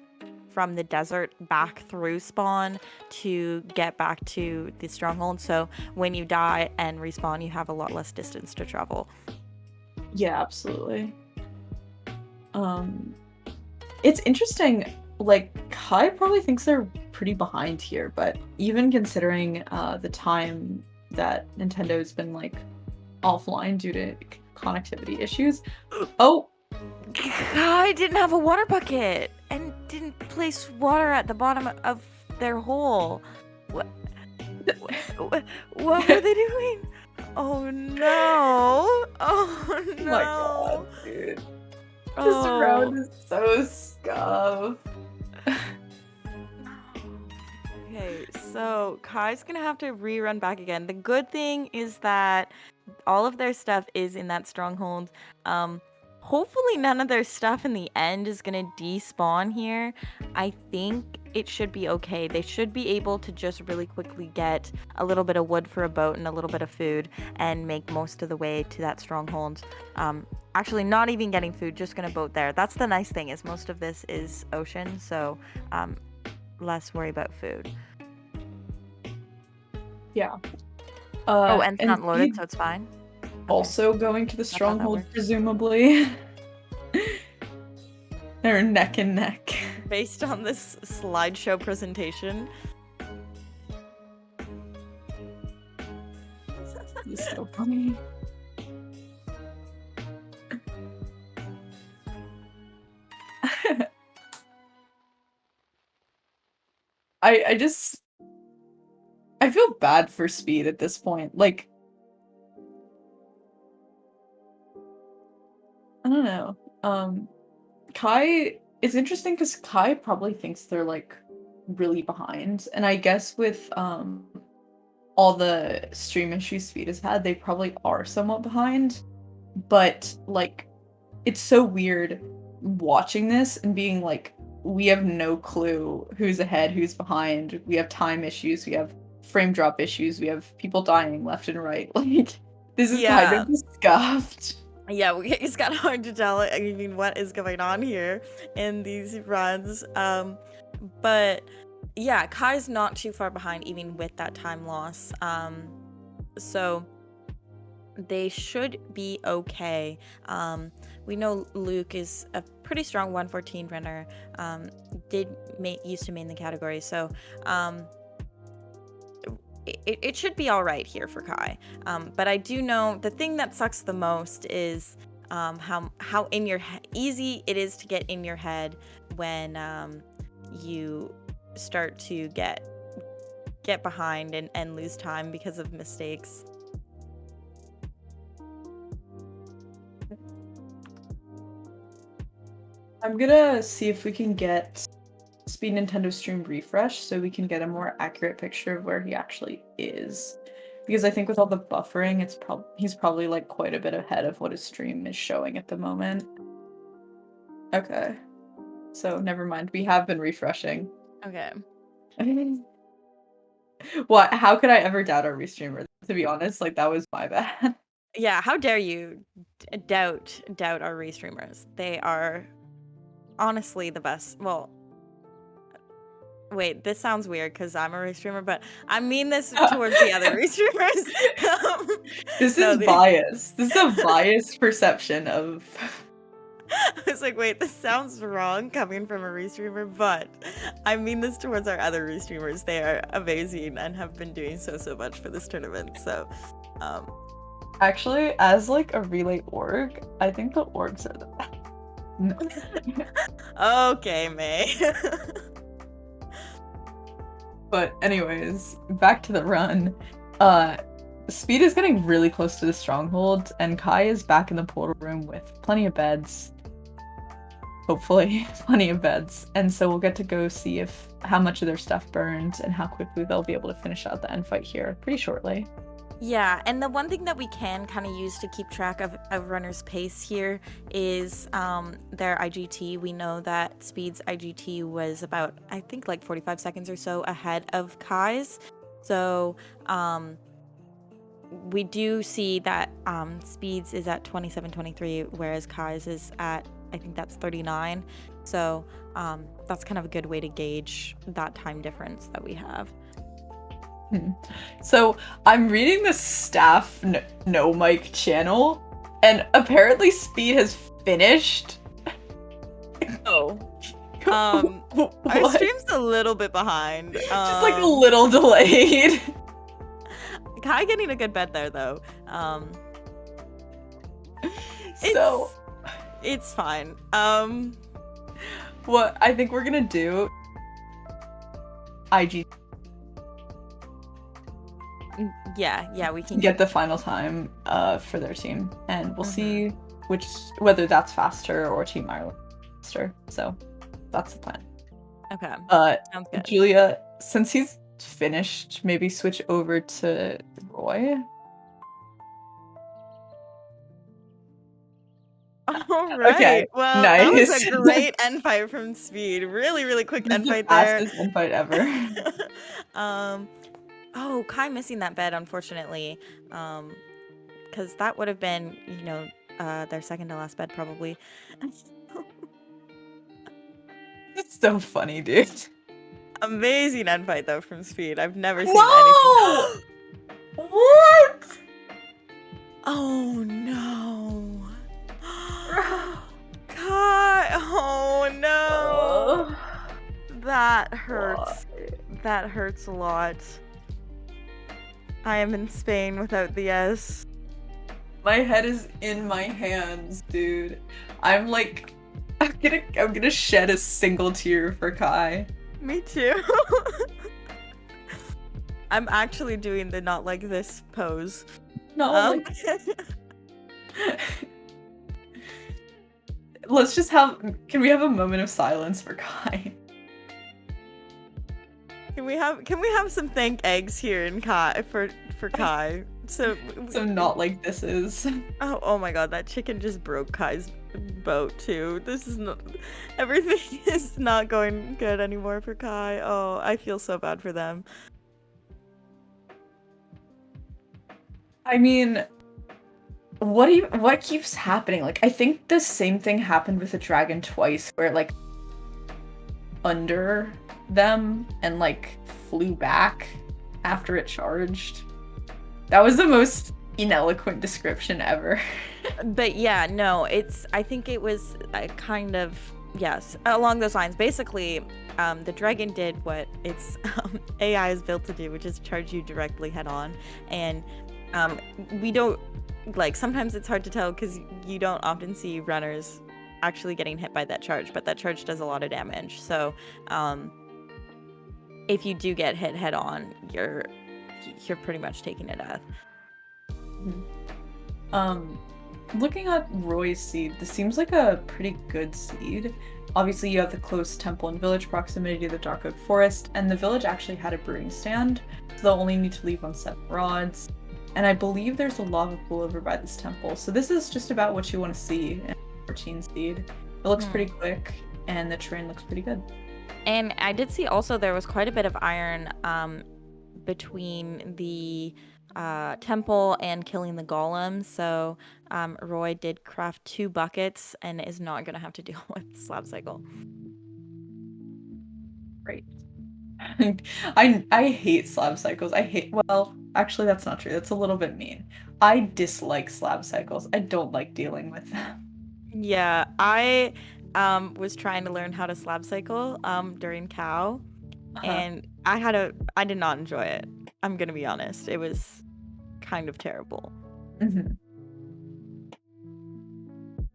S1: from the desert back through spawn to get back to the stronghold. So when you die and respawn, you have a lot less distance to travel.
S2: Yeah, absolutely. Um, it's interesting. Like Kai probably thinks they're pretty behind here, but even considering the time that Nintendo's been like offline due to connectivity issues. Oh,
S1: I didn't have a water bucket and didn't place water at the bottom of their hole. What? What were they doing? Oh no! Oh
S2: my god,
S1: no!
S2: dude. This round
S1: Oh.
S2: is so scuffed.
S1: Okay, so Kai's gonna have to rerun back again. The good thing is that all of their stuff is in that stronghold. Hopefully none of their stuff in the end is gonna despawn here. I think it should be okay. They should be able to just really quickly get a little bit of wood for a boat and a little bit of food and make most of the way to that stronghold. Actually, not even getting food, just gonna boat there. That's the nice thing is most of this is ocean, so less worry about food.
S2: Yeah.
S1: Oh, and it's
S2: And
S1: not loaded,
S2: Speed
S1: so it's fine. Okay,
S2: also going to the
S1: I thought that
S2: stronghold,
S1: worked.
S2: presumably. They're neck and neck.
S1: Based on this slideshow presentation.
S2: This is so funny. I just I feel bad for Speed at this point. Like, I don't know. Kai, it's interesting because Kai probably thinks they're like really behind. And I guess with all the stream issues Speed has had, they probably are somewhat behind. But like it's so weird watching this and being like, we have no clue who's ahead, who's behind. We have time issues, we have frame drop issues, we have people dying left and right. Like, this is kind
S1: Yeah.
S2: of scuffed.
S1: Yeah, it's kind of hard to tell. I mean, what is going on here in these runs? But yeah, Kai's not too far behind, even with that time loss. So they should be okay. We know Luke is a pretty strong 114 runner. Used to main the category, so it should be all right here for Kai. But I do know the thing that sucks the most is how in your easy it is to get in your head when you start to get behind and lose time because of mistakes.
S2: I'm gonna see if we can get Speed Nintendo Stream refresh so we can get a more accurate picture of where he actually is. Because I think with all the buffering, he's probably like quite a bit ahead of what his stream is showing at the moment. Okay. So never mind. We have been refreshing.
S1: Okay.
S2: What? How could I ever doubt our restreamer? To be honest, like that was my bad.
S1: Yeah, how dare you doubt our restreamers? They are honestly the best. Well, wait, this sounds weird because I'm a restreamer, but I mean this towards the other restreamers.
S2: This
S1: No,
S2: is bias. This is a biased perception of.
S1: I was like, wait, this sounds wrong coming from a restreamer, but I mean this towards our other restreamers. They are amazing and have been doing so much for this tournament. So,
S2: Actually, as like a relay org, I think the orgs are the best. No.
S1: Okay, May.
S2: But anyways, back to the run. Speed is getting really close to the stronghold, and Kai is back in the portal room with plenty of beds. Hopefully, plenty of beds. And so we'll get to go see if how much of their stuff burned and how quickly they'll be able to finish out the end fight here pretty shortly.
S1: Yeah, and the one thing that we can kind of use to keep track of runners' pace here is their IGT. We know that Speed's IGT was about, I think, like 45 seconds or so ahead of Kai's. So um, we do see that Speed's is at 27:23, whereas Kai's is at, I think that's 39. So that's kind of a good way to gauge that time difference that we have.
S2: Hmm. So I'm reading the staff no mic channel, and apparently Speed has finished.
S1: Oh, our
S2: What?
S1: stream's a little bit behind.
S2: Just like a little delayed.
S1: Kai getting a good bet there though.
S2: So
S1: It's fine.
S2: what I think we're gonna do, IG
S1: Yeah, we can
S2: get the final time for their team, and we'll
S1: Mhm.
S2: see whether that's faster or Team Ireland faster. So that's the plan.
S1: Okay.
S2: Uh,
S1: Sounds good.
S2: Julia, since he's finished, maybe switch over to Roy.
S1: All
S2: Okay,
S1: right. Well, that was a
S2: nice.
S1: great end fight from Speed. Really, really quick
S2: This is
S1: end
S2: the
S1: fight there.
S2: fastest invite ever.
S1: um, oh, Kai missing that bet, unfortunately. Because that would have been, their second to last bet probably.
S2: It's so funny, dude.
S1: Amazing end fight though from Speed. I've never seen anything.
S2: No! What?
S1: Oh no. Kai. Oh no.
S2: Ugh.
S1: That
S2: Why?
S1: hurts. That hurts a lot. I am in Spain without the S.
S2: My head is in my hands, dude. I'm like, I'm gonna shed a single tear for Kai.
S1: Me too. I'm actually doing the not like this pose.
S2: Not like. Let's just have. Can we have a moment of silence for Kai?
S1: Can we have some thank eggs here in Kai for Kai? So
S2: So not like this is.
S1: oh my god, that chicken just broke Kai's boat too. This is not everything is not going good anymore for Kai. Oh, I feel so bad for them.
S2: I mean, what keeps happening? Like, I think the same thing happened with the dragon twice, where like under them and like flew back after it charged. That was the most ineloquent description ever.
S1: But yeah, no, I think it was kind of, yes, along those lines. Basically, the dragon did what its AI is built to do, which is charge you directly head on. And we don't, like, sometimes it's hard to tell because you don't often see runners actually getting hit by that charge, but that charge does a lot of damage. So if you do get hit head on, you're pretty much taking a death.
S2: Looking at Roy's seed, this seems like a pretty good seed. Obviously, you have the close temple and village proximity to the Dark Oak Forest, and the village actually had a brewing stand, so they'll only need to leave on 7 rods. And I believe there's a lava pool over by this temple, so this is just about what you want to see in 14 seed. It looks pretty quick, and the terrain looks pretty good.
S1: And I did see also there was quite a bit of iron between the temple and killing the golem. So Roy did craft 2 buckets and is not going to have to deal with slab cycle.
S2: Great. I hate slab cycles. Well, actually that's not true. That's a little bit mean. I dislike slab cycles. I don't like dealing with them.
S1: Yeah, I was trying to learn how to slab cycle during cow,
S2: Uh-huh.
S1: and I did not enjoy it. I'm going to be honest. It was kind of terrible.
S2: Mm-hmm.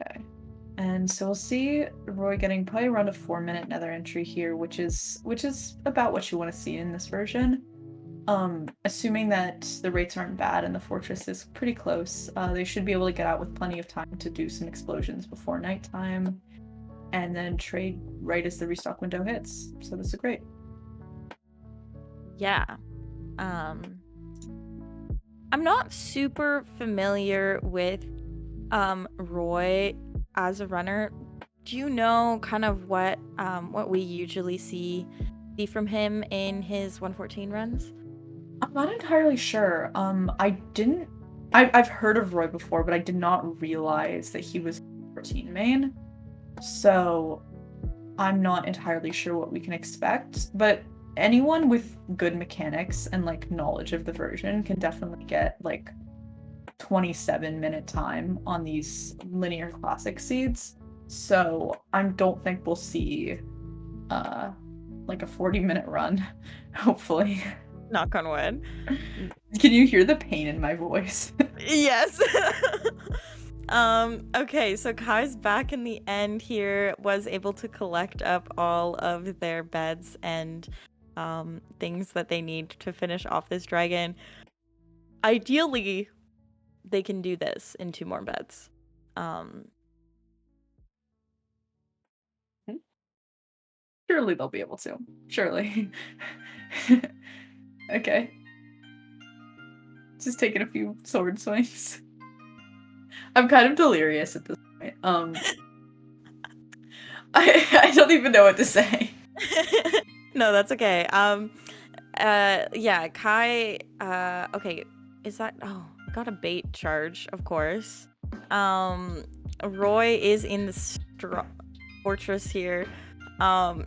S2: Okay. And so we'll see Roy getting probably around a 4-minute nether entry here, which is about what you want to see in this version. Assuming that the rates aren't bad and the fortress is pretty close, they should be able to get out with plenty of time to do some explosions before nighttime, and then trade right as the restock window hits. So this is great.
S1: Yeah. I'm not super familiar with Roy as a runner. Do you know kind of what we usually see from him in his 114 runs?
S2: I'm not entirely sure. I've heard of Roy before, but I did not realize that he was 14 main. So I'm not entirely sure what we can expect, but anyone with good mechanics and like knowledge of the version can definitely get like 27-minute time on these linear classic seeds. So I don't think we'll see uh like a 40-minute run, hopefully.
S1: Knock on wood.
S2: Can you hear the pain in my voice?
S1: Yes. Okay, so Kai's back in the end here, was able to collect up all of their beds and things that they need to finish off this dragon. Ideally, they can do this in 2 more beds. Um,
S2: Surely they'll be able to. Surely. Okay. Just taking a few sword swings. I'm kind of delirious at this point. I don't even know what to say.
S1: No, that's okay. Yeah, Kai, okay, is that, oh, got a bait charge, of course. Roy is in the fortress here. Um,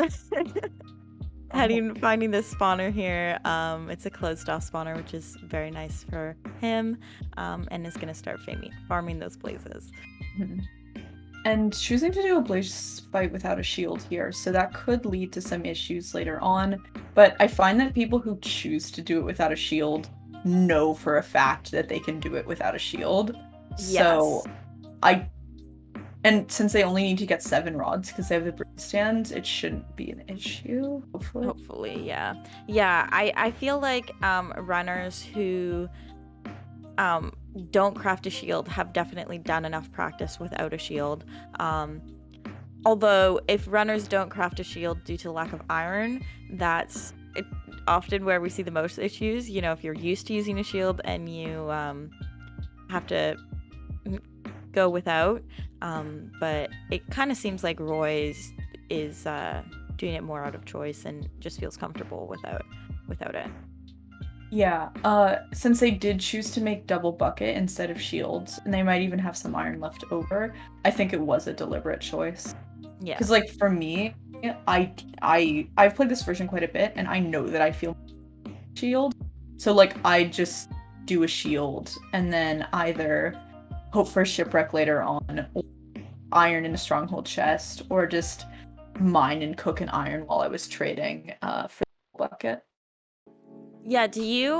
S2: Oh,
S1: finding this spawner here. It's a closed off spawner, which is very nice for him. And is gonna start farming those blazes.
S2: mhm. And choosing to do a blaze fight without a shield here, so that could lead to some issues later on. But I find that people who choose to do it without a shield know for a fact that they can do it without a shield. So
S1: Yes.
S2: I and since they only need to get 7 rods because they have the breeze stand, it shouldn't be an issue, hopefully.
S1: Hopefully, yeah. Yeah, I feel like runners who um, don't craft a shield have definitely done enough practice without a shield. Although, if runners don't craft a shield due to lack of iron, that's often where we see the most issues. You know, if you're used to using a shield and you have to go without. But it kind of seems like Roy is doing it more out of choice and just feels comfortable without it.
S2: Yeah, since they did choose to make double bucket instead of shields, and they might even have some iron left over, I think it was a deliberate choice.
S1: Yeah.
S2: Because like for me, I've played this version quite a bit, and I know that I feel shield. So like I just do a shield and then either hope for a shipwreck later on, or iron in a stronghold chest, or just mine and cook an iron while I was trading for the bucket.
S1: Yeah,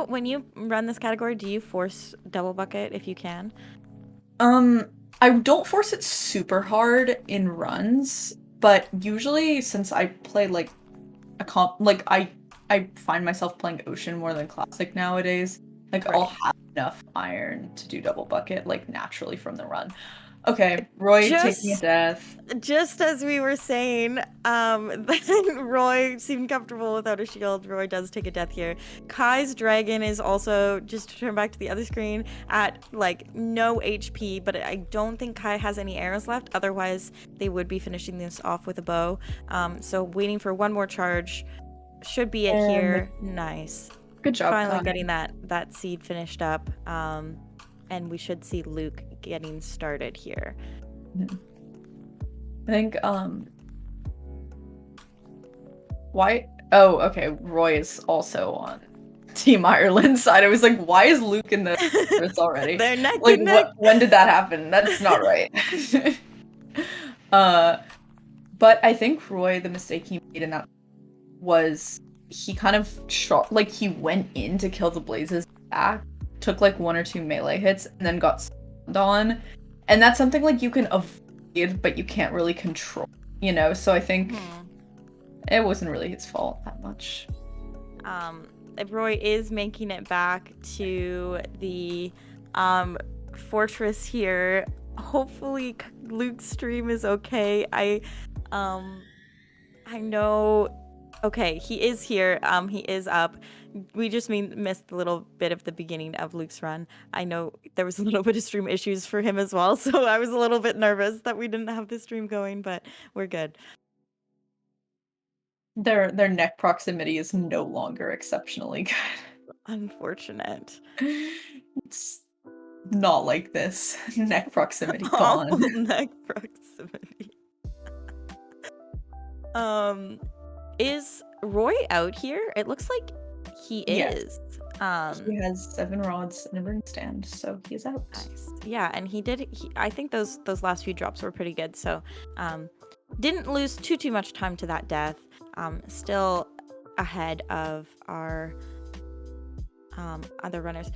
S1: when you run this category, do you force double bucket if you can?
S2: Um, I don't force it super hard in runs, but usually since I play like a I find myself playing Ocean more than Classic nowadays. Like I'll
S1: Right.
S2: have enough iron to do double bucket like naturally from the run. Okay, Roy taking a
S1: Just
S2: death.
S1: just as we were saying, then Roy seemed comfortable without a shield. Roy does take a death here. Kai's dragon is also, just to turn back to the other screen, at like no HP, but I don't think Kai has any arrows left. Otherwise, they would be finishing this off with a bow. So waiting for one more charge. Should be it
S2: And
S1: here. Nice.
S2: good job,
S1: Finally
S2: Kai.
S1: getting that seed finished up. And we should see Luke getting started here.
S2: I think why oh okay, Roy is also on Team Ireland side. I was like, why is Luke in the first already?
S1: They're neck
S2: Like
S1: and neck.
S2: what when did that happen? That's not right. uh but I think Roy, the mistake he made in that was he kind of shot like he went in to kill the blazes back, took like 1 or 2 melee hits, and then got stunned on. And that's something like you can avoid, but you can't really control, you know? So I think it wasn't really his fault that much.
S1: Roy is making it back to the fortress here. Hopefully Luke's stream is okay. I know. Okay, he is here. He is up. we just missed a little bit of the beginning of Luke's run. I know there was a little bit of stream issues for him as well, so I was a little bit nervous that we didn't have the stream going, but we're good.
S2: Their neck proximity is no longer exceptionally good.
S1: Unfortunate.
S2: It's not like this. Neck proximity gone.
S1: Awful neck proximity. Is Roy out here? It looks like he
S2: Yes.
S1: is.
S2: He has 7 rods and a ring stand, so he's out.
S1: Nice. Yeah, and I think those last few drops were pretty good. So, didn't lose too much time to that death. Still ahead of our other runners.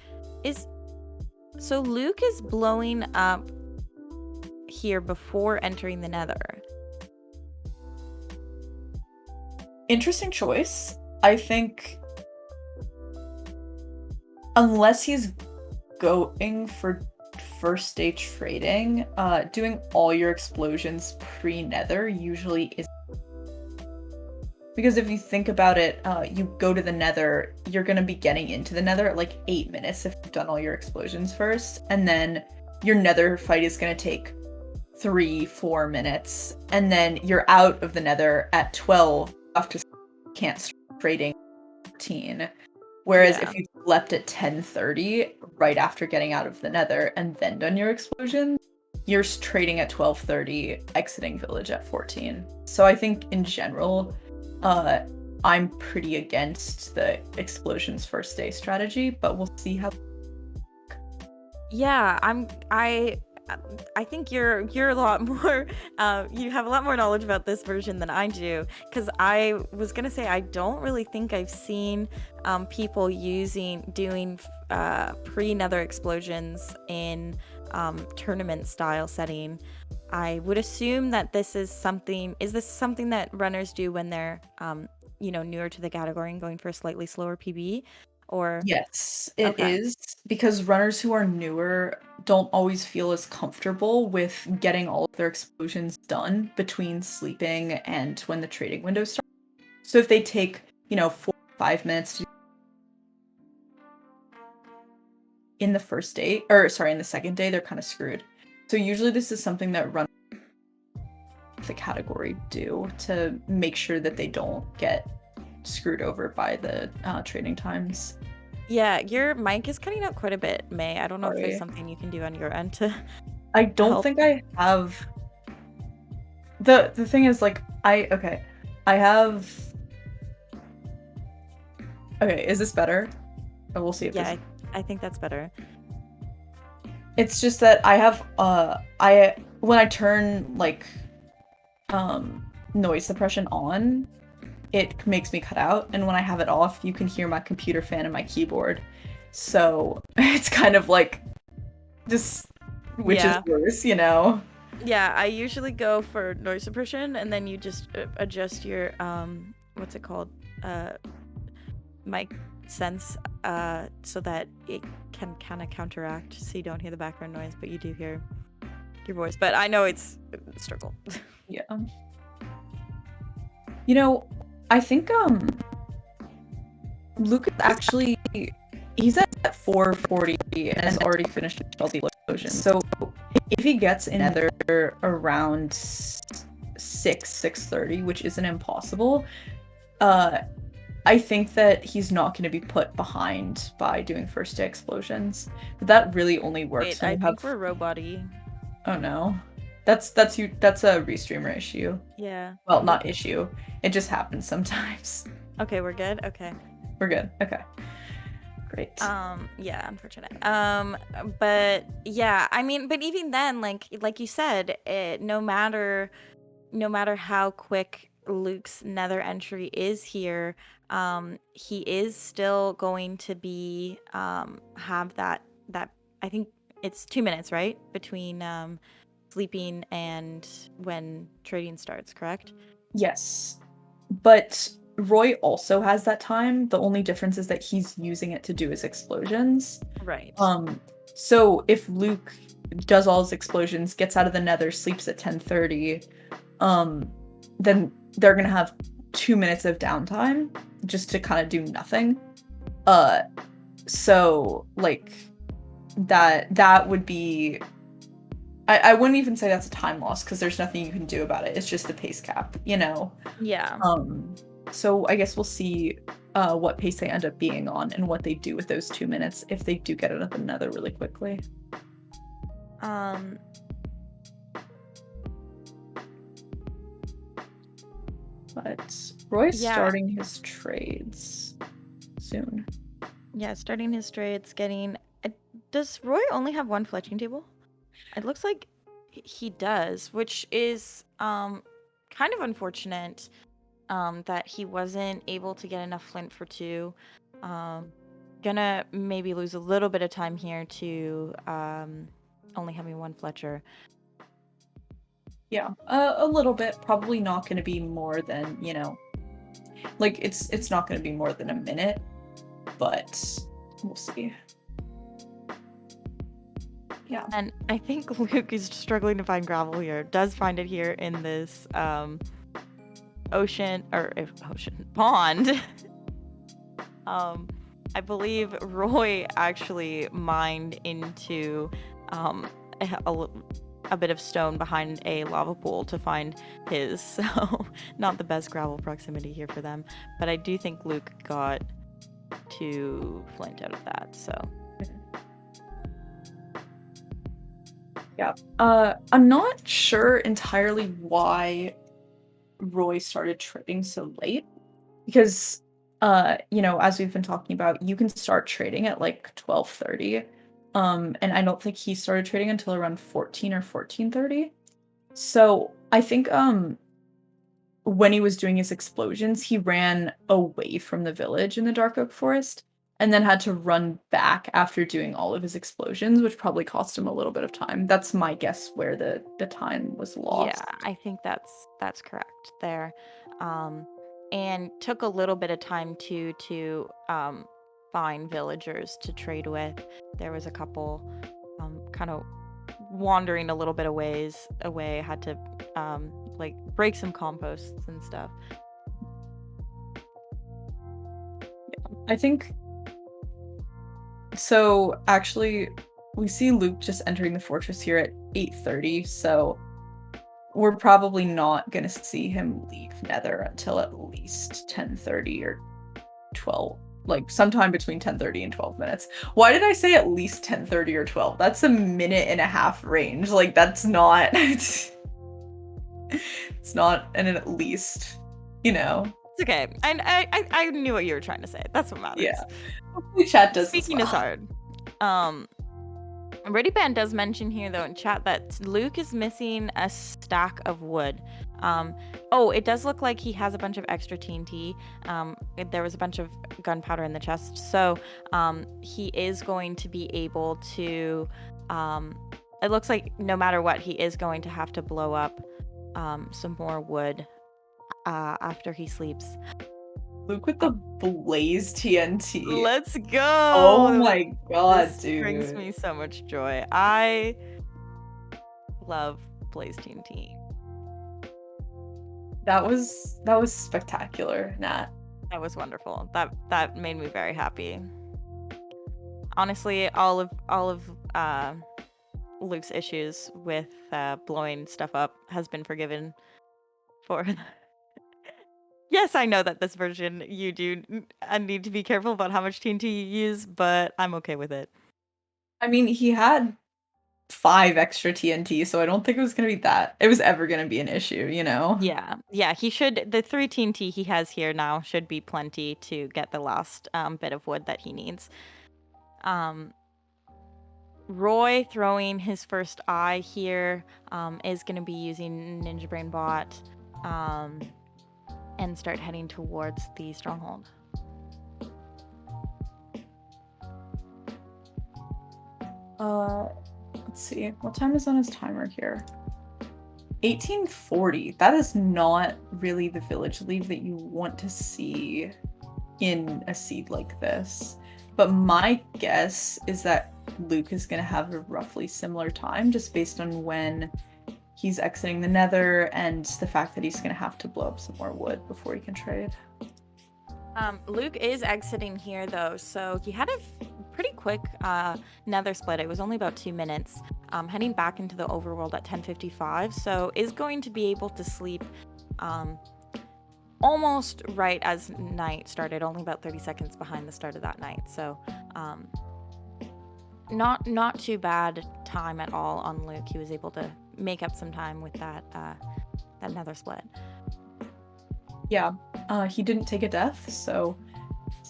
S1: So Luke is blowing up here before entering the Nether.
S2: Interesting choice. I think unless he's going for first day trading, doing all your explosions pre-nether usually is, because if you think about it, you go to the nether, you're gonna be getting into the nether at like 8 minutes if you've done all your explosions first, and then your nether fight is gonna take 3-4 minutes, and then you're out of the nether at 12 after can't start trading 14. Whereas if you slept at 10:30 right after getting out of the nether and then done your explosion, you're trading at 12:30, exiting village at 14. So I think in general, I'm pretty against the explosions first day strategy, but we'll see how.
S1: Yeah, I think you're a lot more you have a lot more knowledge about this version than I do, because I was gonna say I don't really think I've seen people doing pre-nether explosions in tournament style setting. I would assume that this is something that runners do when they're newer to the category and going for a slightly slower PB? Or
S2: Yes, it
S1: okay.
S2: is, because runners who are newer don't always feel as comfortable with getting all of their explosions done between sleeping and when the trading window starts. So if they take, 4 or 5 minutes in the first day, or sorry, in the second day, they're kind of screwed. So usually this is something that runners the category do to make sure that they don't get screwed over by the trading times.
S1: Yeah, your mic is cutting out quite a bit, May. I don't know if there's
S2: Sorry.
S1: something you can do on your end to
S2: I don't
S1: help.
S2: think I have. The thing is, like, I have. Okay, is this better? Oh, we'll see if
S1: Yeah,
S2: this.
S1: I think that's better.
S2: It's just that I have I when I turn like noise suppression on, it makes me cut out, and when I have it off, you can hear my computer fan and my keyboard. So it's kind of like just which is
S1: Yeah.
S2: worse, you know?
S1: Yeah, I usually go for noise suppression, and then you just adjust your what's it called? Mic sense so that it can kind of counteract so you don't hear the background noise, but you do hear your voice. But I know it's a struggle.
S2: Yeah. I think Lucas actually he's at 440 and has already finished all the explosions. So if he gets another around 6:30, which isn't impossible, I think that he's not going to be put behind by doing first day explosions. But that really only works
S1: Wait,
S2: when
S1: I
S2: you
S1: think
S2: have.
S1: we're robot-y.
S2: Oh no, that's a restreamer issue.
S1: Yeah.
S2: Well, not issue. It just happens sometimes.
S1: Okay, we're good. Okay.
S2: We're good. Okay. Great.
S1: Yeah, unfortunate. But yeah, I mean, but even then, like you said, no matter how quick Luke's nether entry is here, he is still going to be have that I think it's 2 minutes, right? Between sleeping and when trading starts, correct?
S2: Yes. But Roy also has that time. The only difference is that he's using it to do his explosions.
S1: Right.
S2: So if Luke does all his explosions, gets out of the nether, sleeps at 10:30, then they're gonna have 2 minutes of downtime just to kind of do nothing. Uh, so like that would be. I wouldn't even say that's a time loss because there's nothing you can do about it. It's just the pace cap, you know.
S1: Yeah.
S2: Um, so I guess we'll see what pace they end up being on and what they do with those 2 minutes if they do get another really quickly.
S1: Um,
S2: But Roy's
S1: yeah,
S2: starting his trades soon.
S1: yeah, starting his trades, getting. Does Roy only have one fletching table? It looks like he does, which is kind of unfortunate that he wasn't able to get enough flint for two. Um, gonna maybe lose a little bit of time here to only having one Fletcher.
S2: Yeah, a little bit. Probably not going to be more than, you know, like it's not going to be more than a minute, but we'll see. Yeah.
S1: And I think Luke is struggling to find gravel here. Does find it here in this ocean pond. I believe Roy actually mined into um, a, a bit of stone behind a lava pool to find his, so not the best gravel proximity here for them. But I do think Luke got 2 flint out of that, so.
S2: Yeah. I'm not sure entirely why Roy started trading so late because you know, as we've been talking about, you can start trading at like 12:30. And I don't think he started trading until around 14 or 14:30. So, I think when he was doing his explosions, he ran away from the village in the Dark Oak Forest and then had to run back after doing all of his explosions, which probably cost him a little bit of time. That's my guess where the time was
S1: Yeah,
S2: lost.
S1: I think that's correct there. And took a little bit of time to find villagers to trade with. There was a couple kind of wandering a little bit of ways away, had to like break some composts and stuff.
S2: I think so actually we see Luke just entering the fortress here at 8:30, so we're probably not going to see him leave Nether until at least 10:30 or 12, like sometime between 10:30 and 12 minutes. Why did I say at least 10:30 or 12? That's a minute and a half range. Like that's not it's not an at least, you know.
S1: It's okay. I knew what you were trying to say. That's what
S2: Yeah.
S1: matters.
S2: Hopefully chat does as
S1: Speaking is
S2: well.
S1: hard. Um, Ready Band does mention here though in chat that Luke is missing a stack of wood. Oh, it does look like he has a bunch of extra TNT. There was a bunch of gunpowder in the chest, so he is going to be able to. It looks like no matter what, he is going to have to blow up some more wood after he sleeps.
S2: Luke with the blaze TNT.
S1: Let's
S2: Oh
S1: go!
S2: my god,
S1: This brings
S2: dude.
S1: me so much joy. I love Blaze TNT.
S2: That was spectacular, Nat.
S1: That was wonderful. That made me very happy. Honestly, all of Luke's issues with blowing stuff up has been forgiven for. Yes, I know that this version you do need to be careful about how much TNT you use, but I'm okay with it.
S2: I mean, he had 5 extra TNT, so I don't think it was ever gonna be an issue, you know?
S1: Yeah, he should. The 3 TNT he has here now should be plenty to get the last bit of wood that he needs. Um, Roy throwing his first eye here is going to be using Ninja Brain Bot and start heading towards the stronghold.
S2: Let's see. What time is on his timer here? 1840. That is not really the village leave that you want to see in a seed like this. But my guess is that Luke is going to have a roughly similar time just based on when he's exiting the Nether and the fact that he's going to have to blow up some more wood before he can trade.
S1: Luke is exiting here though, so he had a pretty quick nether split. It was only about 2 minutes. Heading back into the overworld at 10:55, so is going to be able to sleep um, almost right as night started, only about 30 seconds behind the start of that night. So um, not too bad time at all on Luke. He was able to make up some time with that nether split.
S2: Yeah, he didn't take a death, so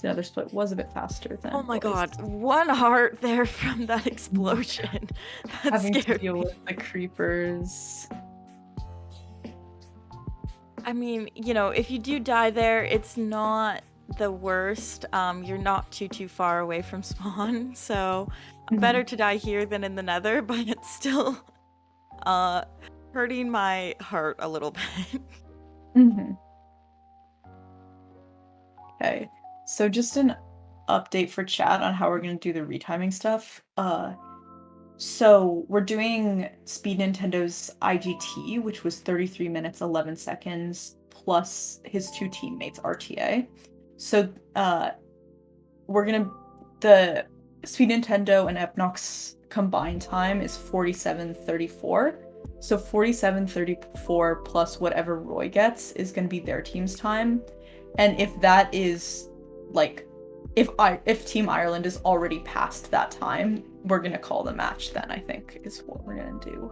S2: the other split was a bit faster than
S1: Oh my
S2: what was
S1: god, one heart there from that explosion. That
S2: having to
S1: scared
S2: deal
S1: me.
S2: with the creepers.
S1: I mean, if you do die there, it's not the worst. You're not too far away from spawn, so better
S2: Mhm.
S1: to die here than in the nether, but it's still uh hurting my heart a little bit.
S2: Mhm. Okay, so just an update for chat on how we're gonna do the retiming stuff. So we're doing Speed Nintendo's IGT, which was 33 minutes 11 seconds, plus his two teammates RTA. So we're gonna the Speed Nintendo and Epnox combined time is 47:34. So 47:34 plus whatever Roy gets is gonna be their team's time. And if that is like if Team Ireland is already past that time, we're gonna call the match then, I think, is what we're gonna do.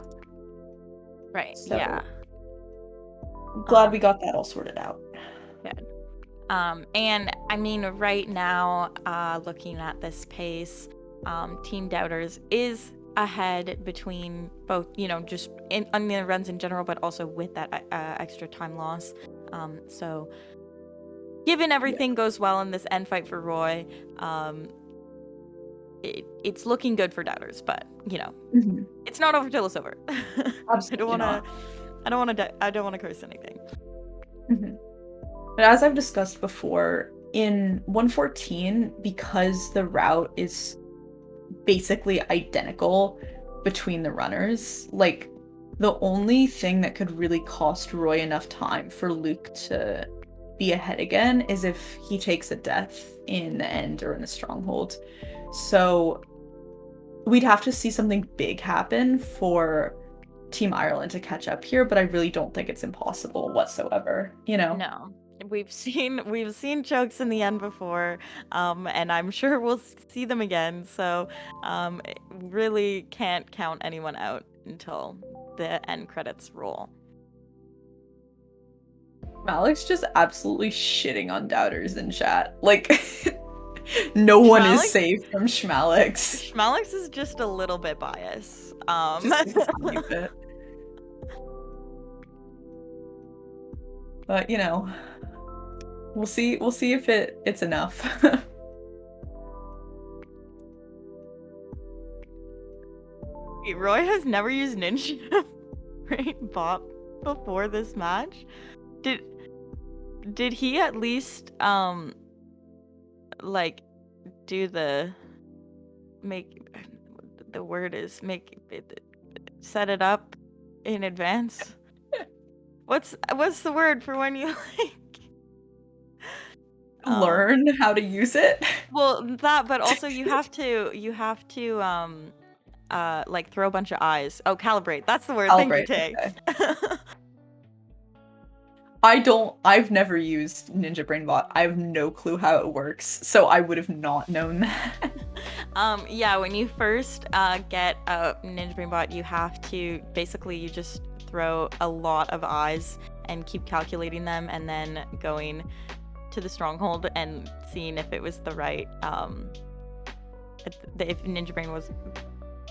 S1: Right, yeah.
S2: So I'm glad we
S1: Um,
S2: got that all sorted out.
S1: Good. And I mean, right now, looking at this pace, Team Doubters is ahead between both, just on the runs in general, but also with that extra time loss. So, given
S2: Yeah.
S1: everything goes well in this end fight for Roy, it's looking good for Doubters, but
S2: Mhm.
S1: it's not over till it's over. I don't
S2: Absolutely
S1: want to.
S2: not.
S1: I don't want to curse anything.
S2: Mhm. But as I've discussed before, in 114, because the route is basically identical between the runners, like the only thing that could really cost Roy enough time for Luke to be ahead again is if he takes a death in the end or in the stronghold. So we'd have to see something big happen for Team Ireland to catch up here, but I really don't think it's impossible whatsoever, you know?
S1: No. We've seen chokes in the end before, and I'm sure we'll see them again. So, really can't count anyone out until the end credits roll.
S2: Malik's just absolutely shitting on doubters in chat. Like, no one is
S1: Schmalix,
S2: safe from Schmalix.
S1: Schmalix is just a little bit biased.
S2: Just a tiny bit. But, we'll see if it's enough.
S1: Wait, Roy has never used Ninja Brain Bot before this match. Did did he at least like do the make the word is make it, set it up in advance? What's the word for when you like um
S2: Learn how to use it.
S1: well that but also you have to like throw a bunch of eyes. Oh, calibrate. That's the word. Thank you,
S2: Calibrate,
S1: Tay.
S2: okay. I've never used Ninja Brainbot. I have no clue how it works, so I would have not known that.
S1: Yeah, when you first get a Ninja Brain Bot, you have to basically you just throw a lot of eyes and keep calculating them and then going to the stronghold and seeing if it was the right if Ninja Brain was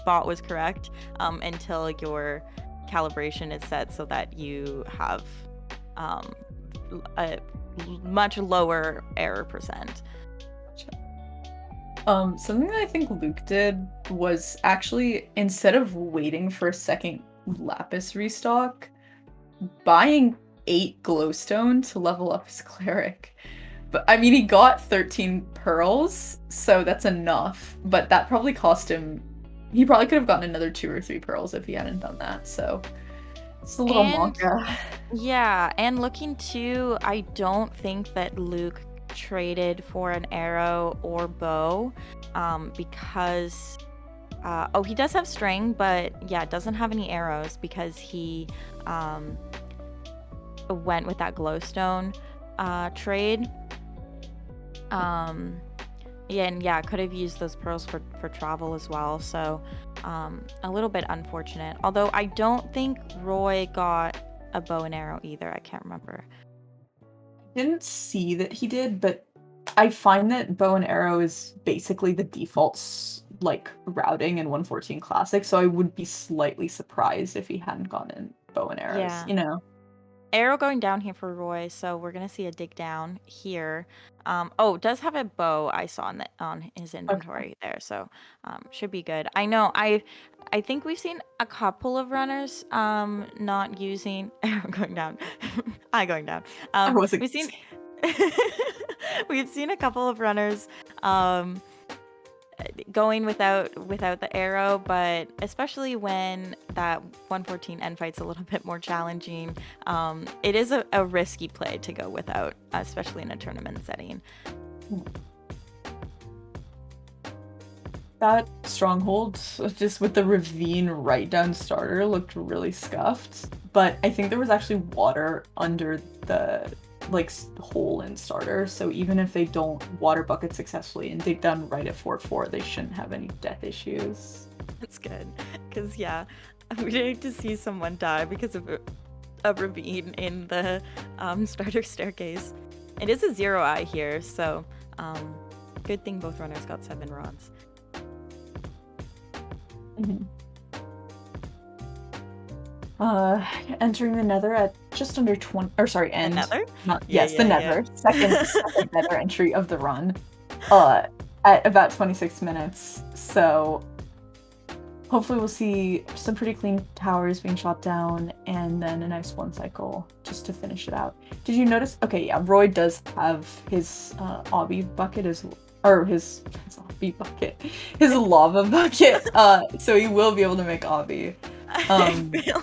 S1: bot was correct until your calibration is set so that you have um, a much lower error percent.
S2: Something that I think Luke did was actually, instead of waiting for a second Lapis restock, buying 8 glowstone to level up his cleric. But I mean, he got 13 pearls, so that's enough. But that probably cost him. He probably could have gotten another 2 or 3 pearls if he hadn't done that. So it's a little
S1: And
S2: manga.
S1: yeah, and looking too, I don't think that Luke traded for an arrow or bow, because oh, he does have string, but yeah, doesn't have any arrows because he went with that glowstone trade. Yeah, and yeah, could have used those pearls for travel as well. So a little bit unfortunate. Although I don't think Roy got a bow and arrow either. I can't remember.
S2: Didn't see that he did, but I find that bow and arrow is basically the default like routing in 114 Classic, so I would be slightly surprised if he hadn't gotten bow and arrows,
S1: Yeah.
S2: you know?
S1: Arrow going down here for Roy, so we're gonna see a dig down here. Oh, does have a bow I saw on his
S2: Okay.
S1: inventory there, so should be good. I know I think we've seen a couple of runners not using arrow going down, eye going down.
S2: I wasn't
S1: We've seen we've seen a couple of runners um going without the arrow, but especially when that 114 end fight's a little bit more challenging, it is a risky play to go without, especially in a tournament setting.
S2: that stronghold, just with the ravine right down starter, looked really scuffed. But I think there was actually water under the like hole in starter, so even if they don't water bucket successfully and dig down right at 4-4, they shouldn't have any death issues.
S1: That's good, because yeah, we'd hate to see someone die because of a ravine in the starter staircase. It is a 0-eye here, so good thing both runners got 7 rods.
S2: Mm-hmm. Entering the Nether at just under 20, or sorry, end.
S1: Nether?
S2: Not,
S1: Yeah,
S2: yes, the
S1: yeah,
S2: Nether. Second Nether entry of the run. At about 26 minutes. So hopefully we'll see some pretty clean towers being shot down and then a nice one cycle just to finish it out. Did you notice? Okay, yeah, Roy does have his obby bucket or his obby bucket, his lava bucket. So he will be able to make obby.
S1: I feel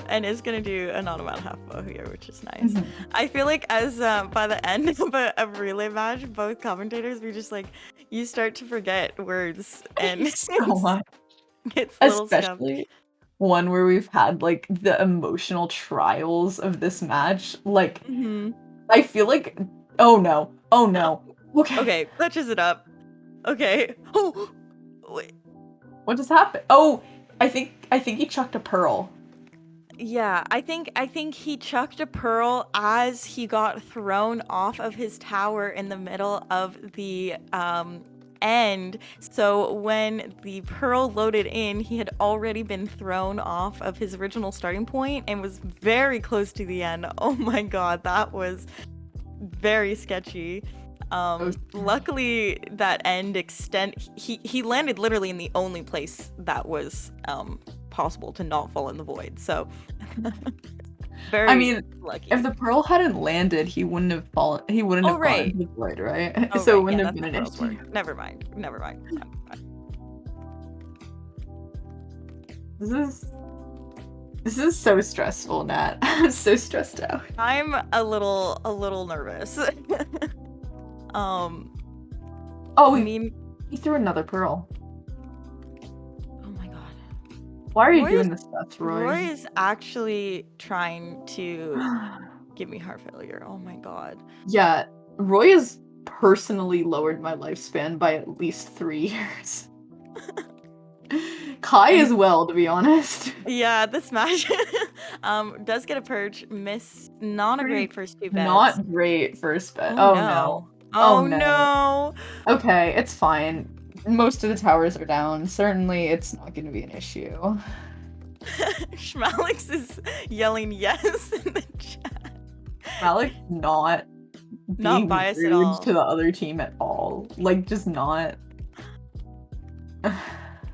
S1: and is gonna do an automatic half bow here, which is nice.
S2: Mhm.
S1: I feel like as by the end of a relay match, both commentators we just like you start to forget words and
S2: So much.
S1: it's a little scuffed.
S2: Especially one where we've had like the emotional trials of this match. Like,
S1: Mm-hmm.
S2: I feel like, oh no, oh no. Okay,
S1: Okay, clutches it up. Okay. Oh, wait.
S2: what just happened? Oh, I think he chucked a pearl.
S1: Yeah, I think he chucked a pearl as he got thrown off of his tower in the middle of the end. So when the pearl loaded in, he had already been thrown off of his original starting point and was very close to the end. Oh my god, that was very sketchy. Luckily that end he landed literally in the only place that was possible to not fall in the void. So very
S2: I mean,
S1: lucky.
S2: if the pearl hadn't landed, he wouldn't have fallen. He wouldn't
S1: Oh
S2: have gone
S1: right.
S2: into the void, right?
S1: Oh
S2: So it
S1: right.
S2: wouldn't
S1: Yeah,
S2: have
S1: that's
S2: been
S1: how
S2: an
S1: pearls work.
S2: issue.
S1: Never mind. Never mind.
S2: This is so stressful, Nat. I'm so stressed out.
S1: I'm a little nervous. um
S2: Oh,
S1: mean
S2: he threw another pearl.
S1: oh my god.
S2: Why are you
S1: Roy is
S2: doing this to us,
S1: Roy
S2: Roy?
S1: is actually trying to give me heart failure. Oh my god.
S2: Yeah, Roy has personally lowered my lifespan by at least 3 years. Kai as
S1: And
S2: well, to be honest.
S1: yeah, this match does get a purge. Miss not a
S2: Pretty
S1: great first 2 bets.
S2: not great first bet.
S1: Oh
S2: Oh no.
S1: no.
S2: Oh
S1: Oh
S2: no.
S1: no.
S2: Okay, it's fine. Most of the towers are down. Certainly, it's not going to be an issue.
S1: Schmalix is yelling yes in the chat.
S2: Malik not
S1: Not
S2: being
S1: biased at
S2: rude
S1: all.
S2: to the other team at all. Like, just not.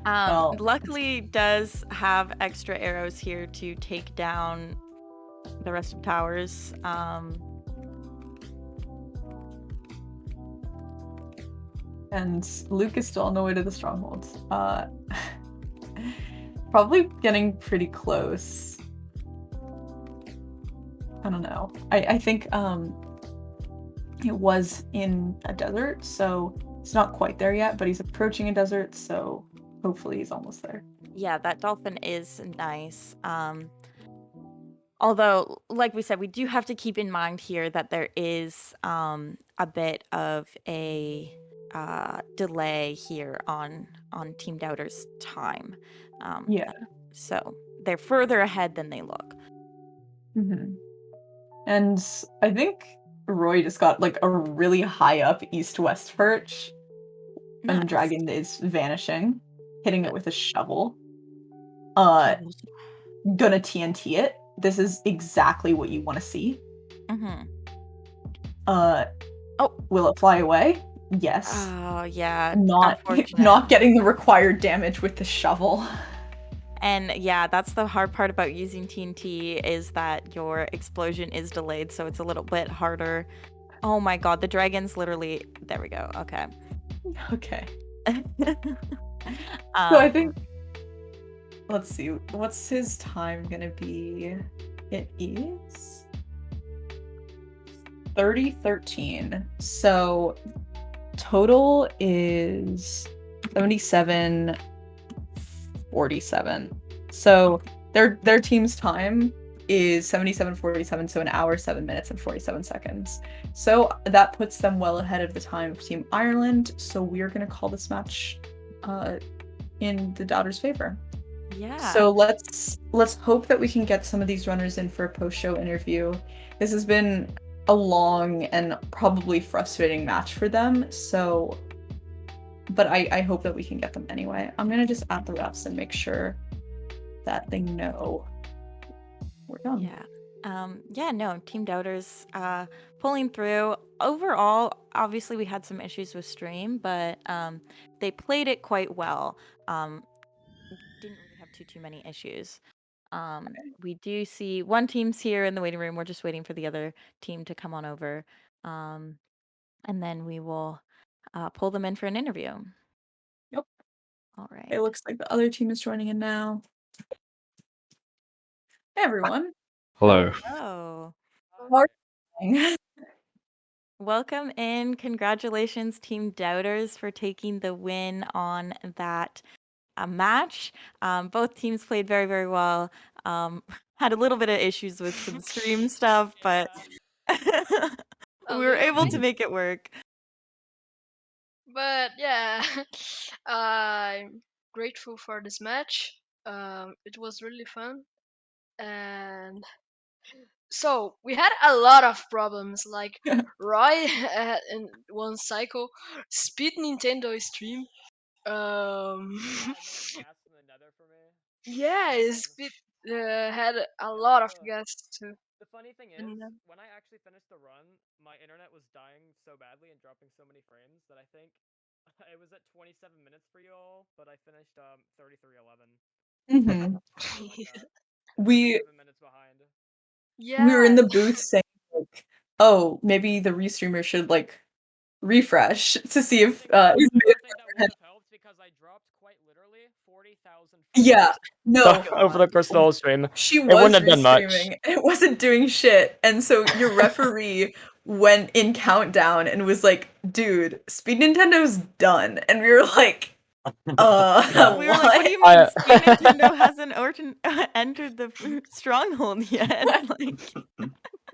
S2: Well,
S1: Luckily does have extra arrows here to take down the rest of towers.
S2: and Luke is still on the way to the strongholds. Probably getting pretty close. I don't know. I think It was in a desert, so it's not quite there yet, but he's approaching a desert, so hopefully he's almost there.
S1: Yeah, that dolphin is nice. Although, like we said, we do have to keep in mind here that there is a bit of a delay here on Team Doubter's time.
S2: Yeah.
S1: So they're further ahead than they look.
S2: Hmm. And I think Roy just got like a really high up east-west perch, and the
S1: Nice.
S2: dragon is vanishing, hitting it with a shovel. Uh, gonna TNT it. This is exactly what you want to see.
S1: Mm-hmm.
S2: Uh,
S1: Oh,
S2: will it fly away? Yes.
S1: oh yeah,
S2: Not
S1: unfortunate.
S2: not getting the required damage with the shovel.
S1: And yeah, that's the hard part about using TNT is that your explosion is delayed, so it's a little bit harder. Oh my god, the dragon's literally there we go. Okay.
S2: Okay. So I
S1: um
S2: think let's see. What's his time gonna be? It is 30:13. So total is 77:47. So their team's time is 77:47, so an hour, 7 minutes, and 47 seconds. So that puts them well ahead of the time of Team Ireland. So we're gonna call this match in the Doubters' favor.
S1: yeah.
S2: So let's hope that we can get some of these runners in for a post-show interview. This has been a long and probably frustrating match for them. So, but I hope that we can get them anyway. I'm gonna just add the refs and make sure that they know we're done.
S1: Yeah. Yeah, no, Team Doubters pulling through. Overall, obviously we had some issues with stream, but they played it quite well. Didn't really have too many issues. We do see one team's here in the waiting room. We're just waiting for the other team to come on over. Um, and then we will pull them in for an interview.
S2: Yep.
S1: All
S2: It
S1: right.
S2: looks like the other team is joining in now. Hey everyone.
S3: Hello.
S1: Hello.
S2: How are you doing?
S1: Welcome in. Congratulations, Team Doubters, for taking the win on that match. Both teams played very, very well. Had a little bit of issues with some stream stuff, but we
S4: A
S1: were
S4: little
S1: able to
S4: bit,
S3: Mhm.
S1: make it work.
S4: but yeah, I'm grateful for this match. It was really fun, and so we had a lot of problems. Like Roy in one cycle, Speed Nintendo stream. Um,
S3: Yeah, and then the gas in the nether for me.
S4: yeah,
S3: And
S4: Speed had a
S3: yeah,
S4: lot of gas too.
S3: the funny thing is,
S4: And
S3: when I actually finished the run, my internet was dying so badly and dropping so many frames that I think it was at 27 minutes for you all, but I finished 33:11
S2: Hmm.
S3: or something like that. It was like
S2: We
S3: 7 minutes behind.
S2: we were in
S4: yeah,
S2: the booth saying like, "Oh, maybe the restreamer should like refresh to see
S3: I
S2: if
S3: think that was
S2: his
S3: another thing that would
S2: had."
S3: have helped because I dropped quite literally 40,000
S2: Yeah,
S3: frames.
S1: Oh
S2: no,
S3: Over the
S1: God.
S3: course of the whole stream.
S2: she
S3: It wouldn't
S2: was
S3: have done much.
S2: restreaming and it wasn't doing shit. And so your referee went in countdown and was like, "Dude, Speed Nintendo's done." And we were like,
S3: Yeah.
S1: We were like, what do
S2: what?"
S1: you mean
S3: I
S1: Speed Nintendo hasn't entered the stronghold yet? Like,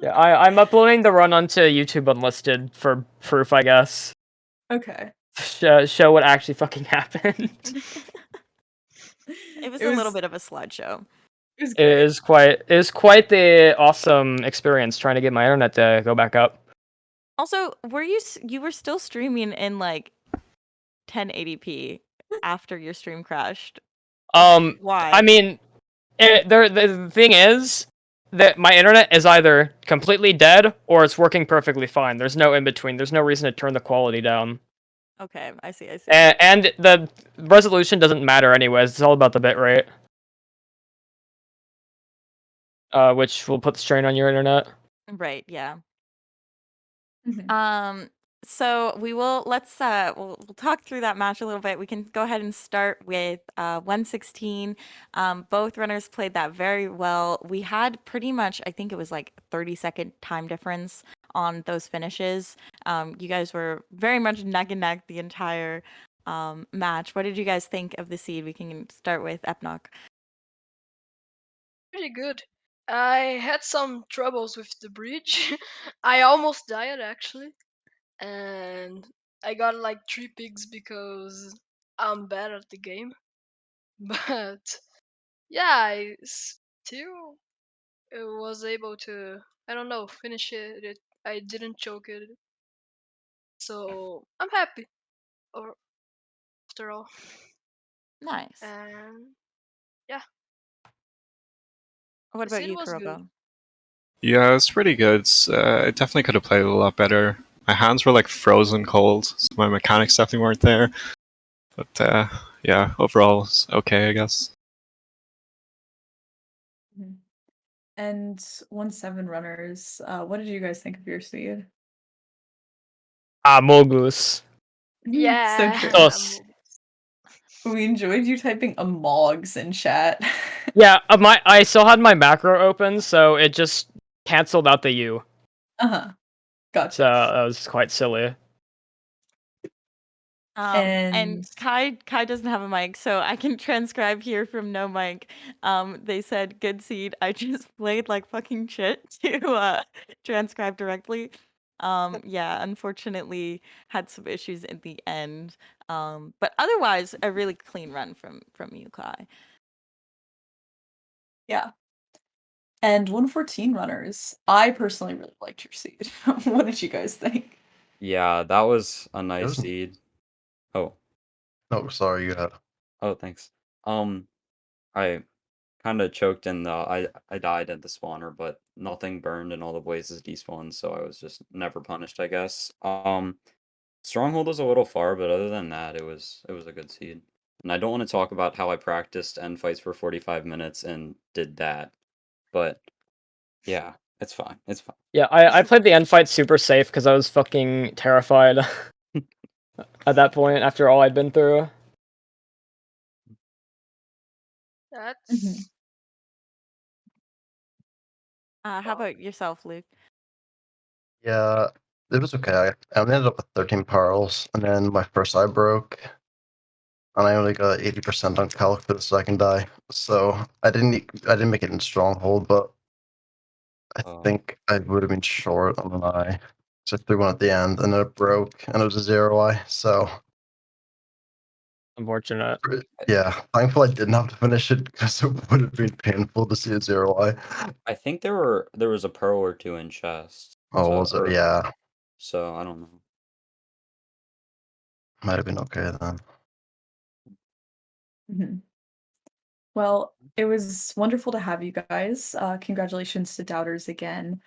S3: yeah, I'm uploading the run onto YouTube unlisted for proof, I guess.
S2: Okay.
S3: Show what actually fucking happened.
S1: it was
S2: It
S1: a little
S2: was
S1: bit of a slideshow.
S2: it was
S3: It
S2: great.
S3: is quite the awesome experience trying to get my internet to go back up.
S1: Also, you were still streaming in like 1080p after your stream crashed.
S3: Um, I
S1: Why?
S3: mean, the thing is that my internet is either completely dead or it's working perfectly fine. There's no in between. There's no reason to turn the quality down.
S1: Okay, I see, I see.
S3: And the resolution doesn't matter anyways. It's all about the bit rate, which will put strain on your internet.
S1: Right, yeah.
S2: Mhm.
S1: Um, so we'll talk through that match a little bit. We can go ahead and start with 116. Both runners played that very well. We had pretty much, I think it was like 30-second time difference on those finishes. You guys were very much neck and neck the entire match. What did you guys think of the seed? We can start with Epnock.
S4: Pretty good. I had some troubles with the bridge. I almost died actually, and I got like 3 pigs because I'm bad at the game. But yeah, I still was able to, I don't know, finish it. I didn't choke it, so I'm happy. Or after all,
S1: Nice.
S4: and yeah,
S1: What
S4: the
S1: about
S4: seed
S1: you,
S4: was good.
S1: Kurobo?
S5: Yeah, it's pretty good. I definitely could have played a lot better. My hands were like frozen cold, so my mechanics definitely weren't there. But yeah, overall, it's okay, I guess.
S2: Mhm. And 1-7 runners, what did you guys think of your seed?
S6: Mogus.
S2: So
S4: Yeah,
S2: true.
S6: Sus.
S2: We enjoyed you typing amogs in chat.
S6: Yeah, I still had my macro open, so it just canceled out the U.
S2: Uh-huh. Gotcha.
S6: So that was quite silly.
S1: And
S2: And
S1: Kai doesn't have a mic, so I can transcribe here from no mic. They said good seed. I just played like fucking shit to transcribe directly. Yeah, unfortunately had some issues at the end. But otherwise a really clean run from you, Kai.
S2: yeah. And 114 runners, I personally really liked your seed. What did you guys think?
S7: Yeah, that was a nice
S8: was-
S7: seed. Oh,
S8: Oh, sorry, you had.
S7: oh, thanks. I kind of choked in the I died at the spawner, but nothing burned and all the blazes despawned, so I was just never punished, I guess. Stronghold was a little far, but other than that, it was a good seed. And I don't want to talk about how I practiced end fights for 45 minutes and did that, but yeah, it's fine. It's fine.
S6: Yeah, I played the end fight super safe because I was fucking terrified at that point after all I'd been through.
S4: that's
S2: Mhm.
S1: How about yourself, Luke?
S8: Yeah, it was okay. I ended up with 13 pearls, and then my first eye broke, and I only got 80% on calc for the second die. So I didn't make it in stronghold, but I think I would have been short on an eye. So I threw one at the end, and then it broke, and it was a 0 eye. So
S6: Unfortunate.
S8: yeah, thankful I didn't have to finish it because it would have been painful to see a 0 eye.
S7: I think there was a pearl or two in chest.
S8: Oh,
S7: So,
S8: was it?
S7: or-
S8: Yeah,
S7: So I don't know.
S8: might have been okay then.
S2: Mhm. Well, it was wonderful to have you guys. Congratulations to Doubters again.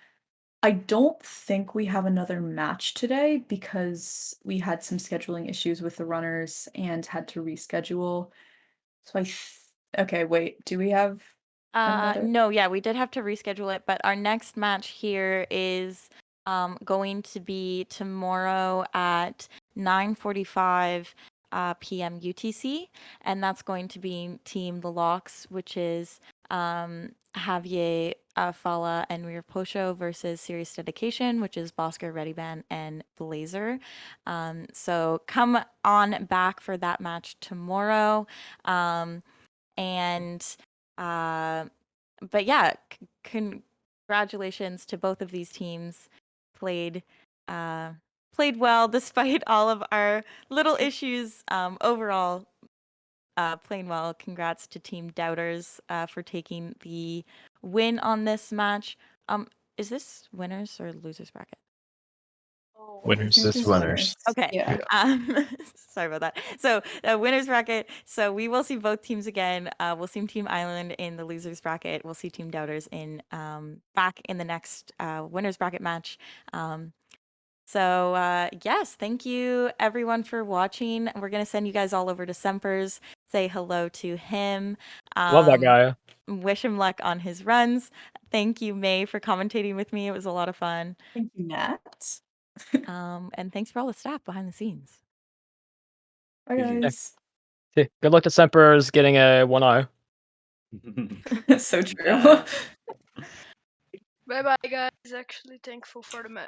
S2: I don't think we have another match today because we had some scheduling issues with the runners and had to reschedule. So okay, wait, do we have another?
S1: No, yeah, we did have to reschedule it, but our next match here is going to be tomorrow at 9:45 p.m. UTC, and that's going to be Team The Locks, which is Javier Fala and Rear Posho versus Serious Dedication, which is Bosker, Readyban, and Blazer. So come on back for that match tomorrow. And but yeah, congratulations to both of these teams. Played played well despite all of our little issues. Overall, playing well. Congrats to Team Doubters for taking the win on this match. Is this winners or losers bracket?
S5: Winners.
S2: I think
S8: It's
S2: it's
S8: winners.
S1: Okay.
S2: Yeah.
S1: Sorry about that. So, winners bracket. So we will see both teams again. We'll see Team Island in the losers bracket. We'll see Team Doubters in back in the next winners bracket match. Yes, thank you everyone for watching. We're gonna send you guys all over to Semper's. Say hello to him.
S6: Love that guy.
S1: Wish him luck on his runs. Thank you, May, for commentating with me. It was a lot of fun.
S2: Thank you, Matt.
S1: And thanks for all the staff behind the scenes.
S2: Bye,
S7: GG.
S2: guys.
S6: See, good luck to Semper's getting a 1 eye.
S2: So true.
S7: Bye.
S4: bye bye guys. Actually, thankful for the match.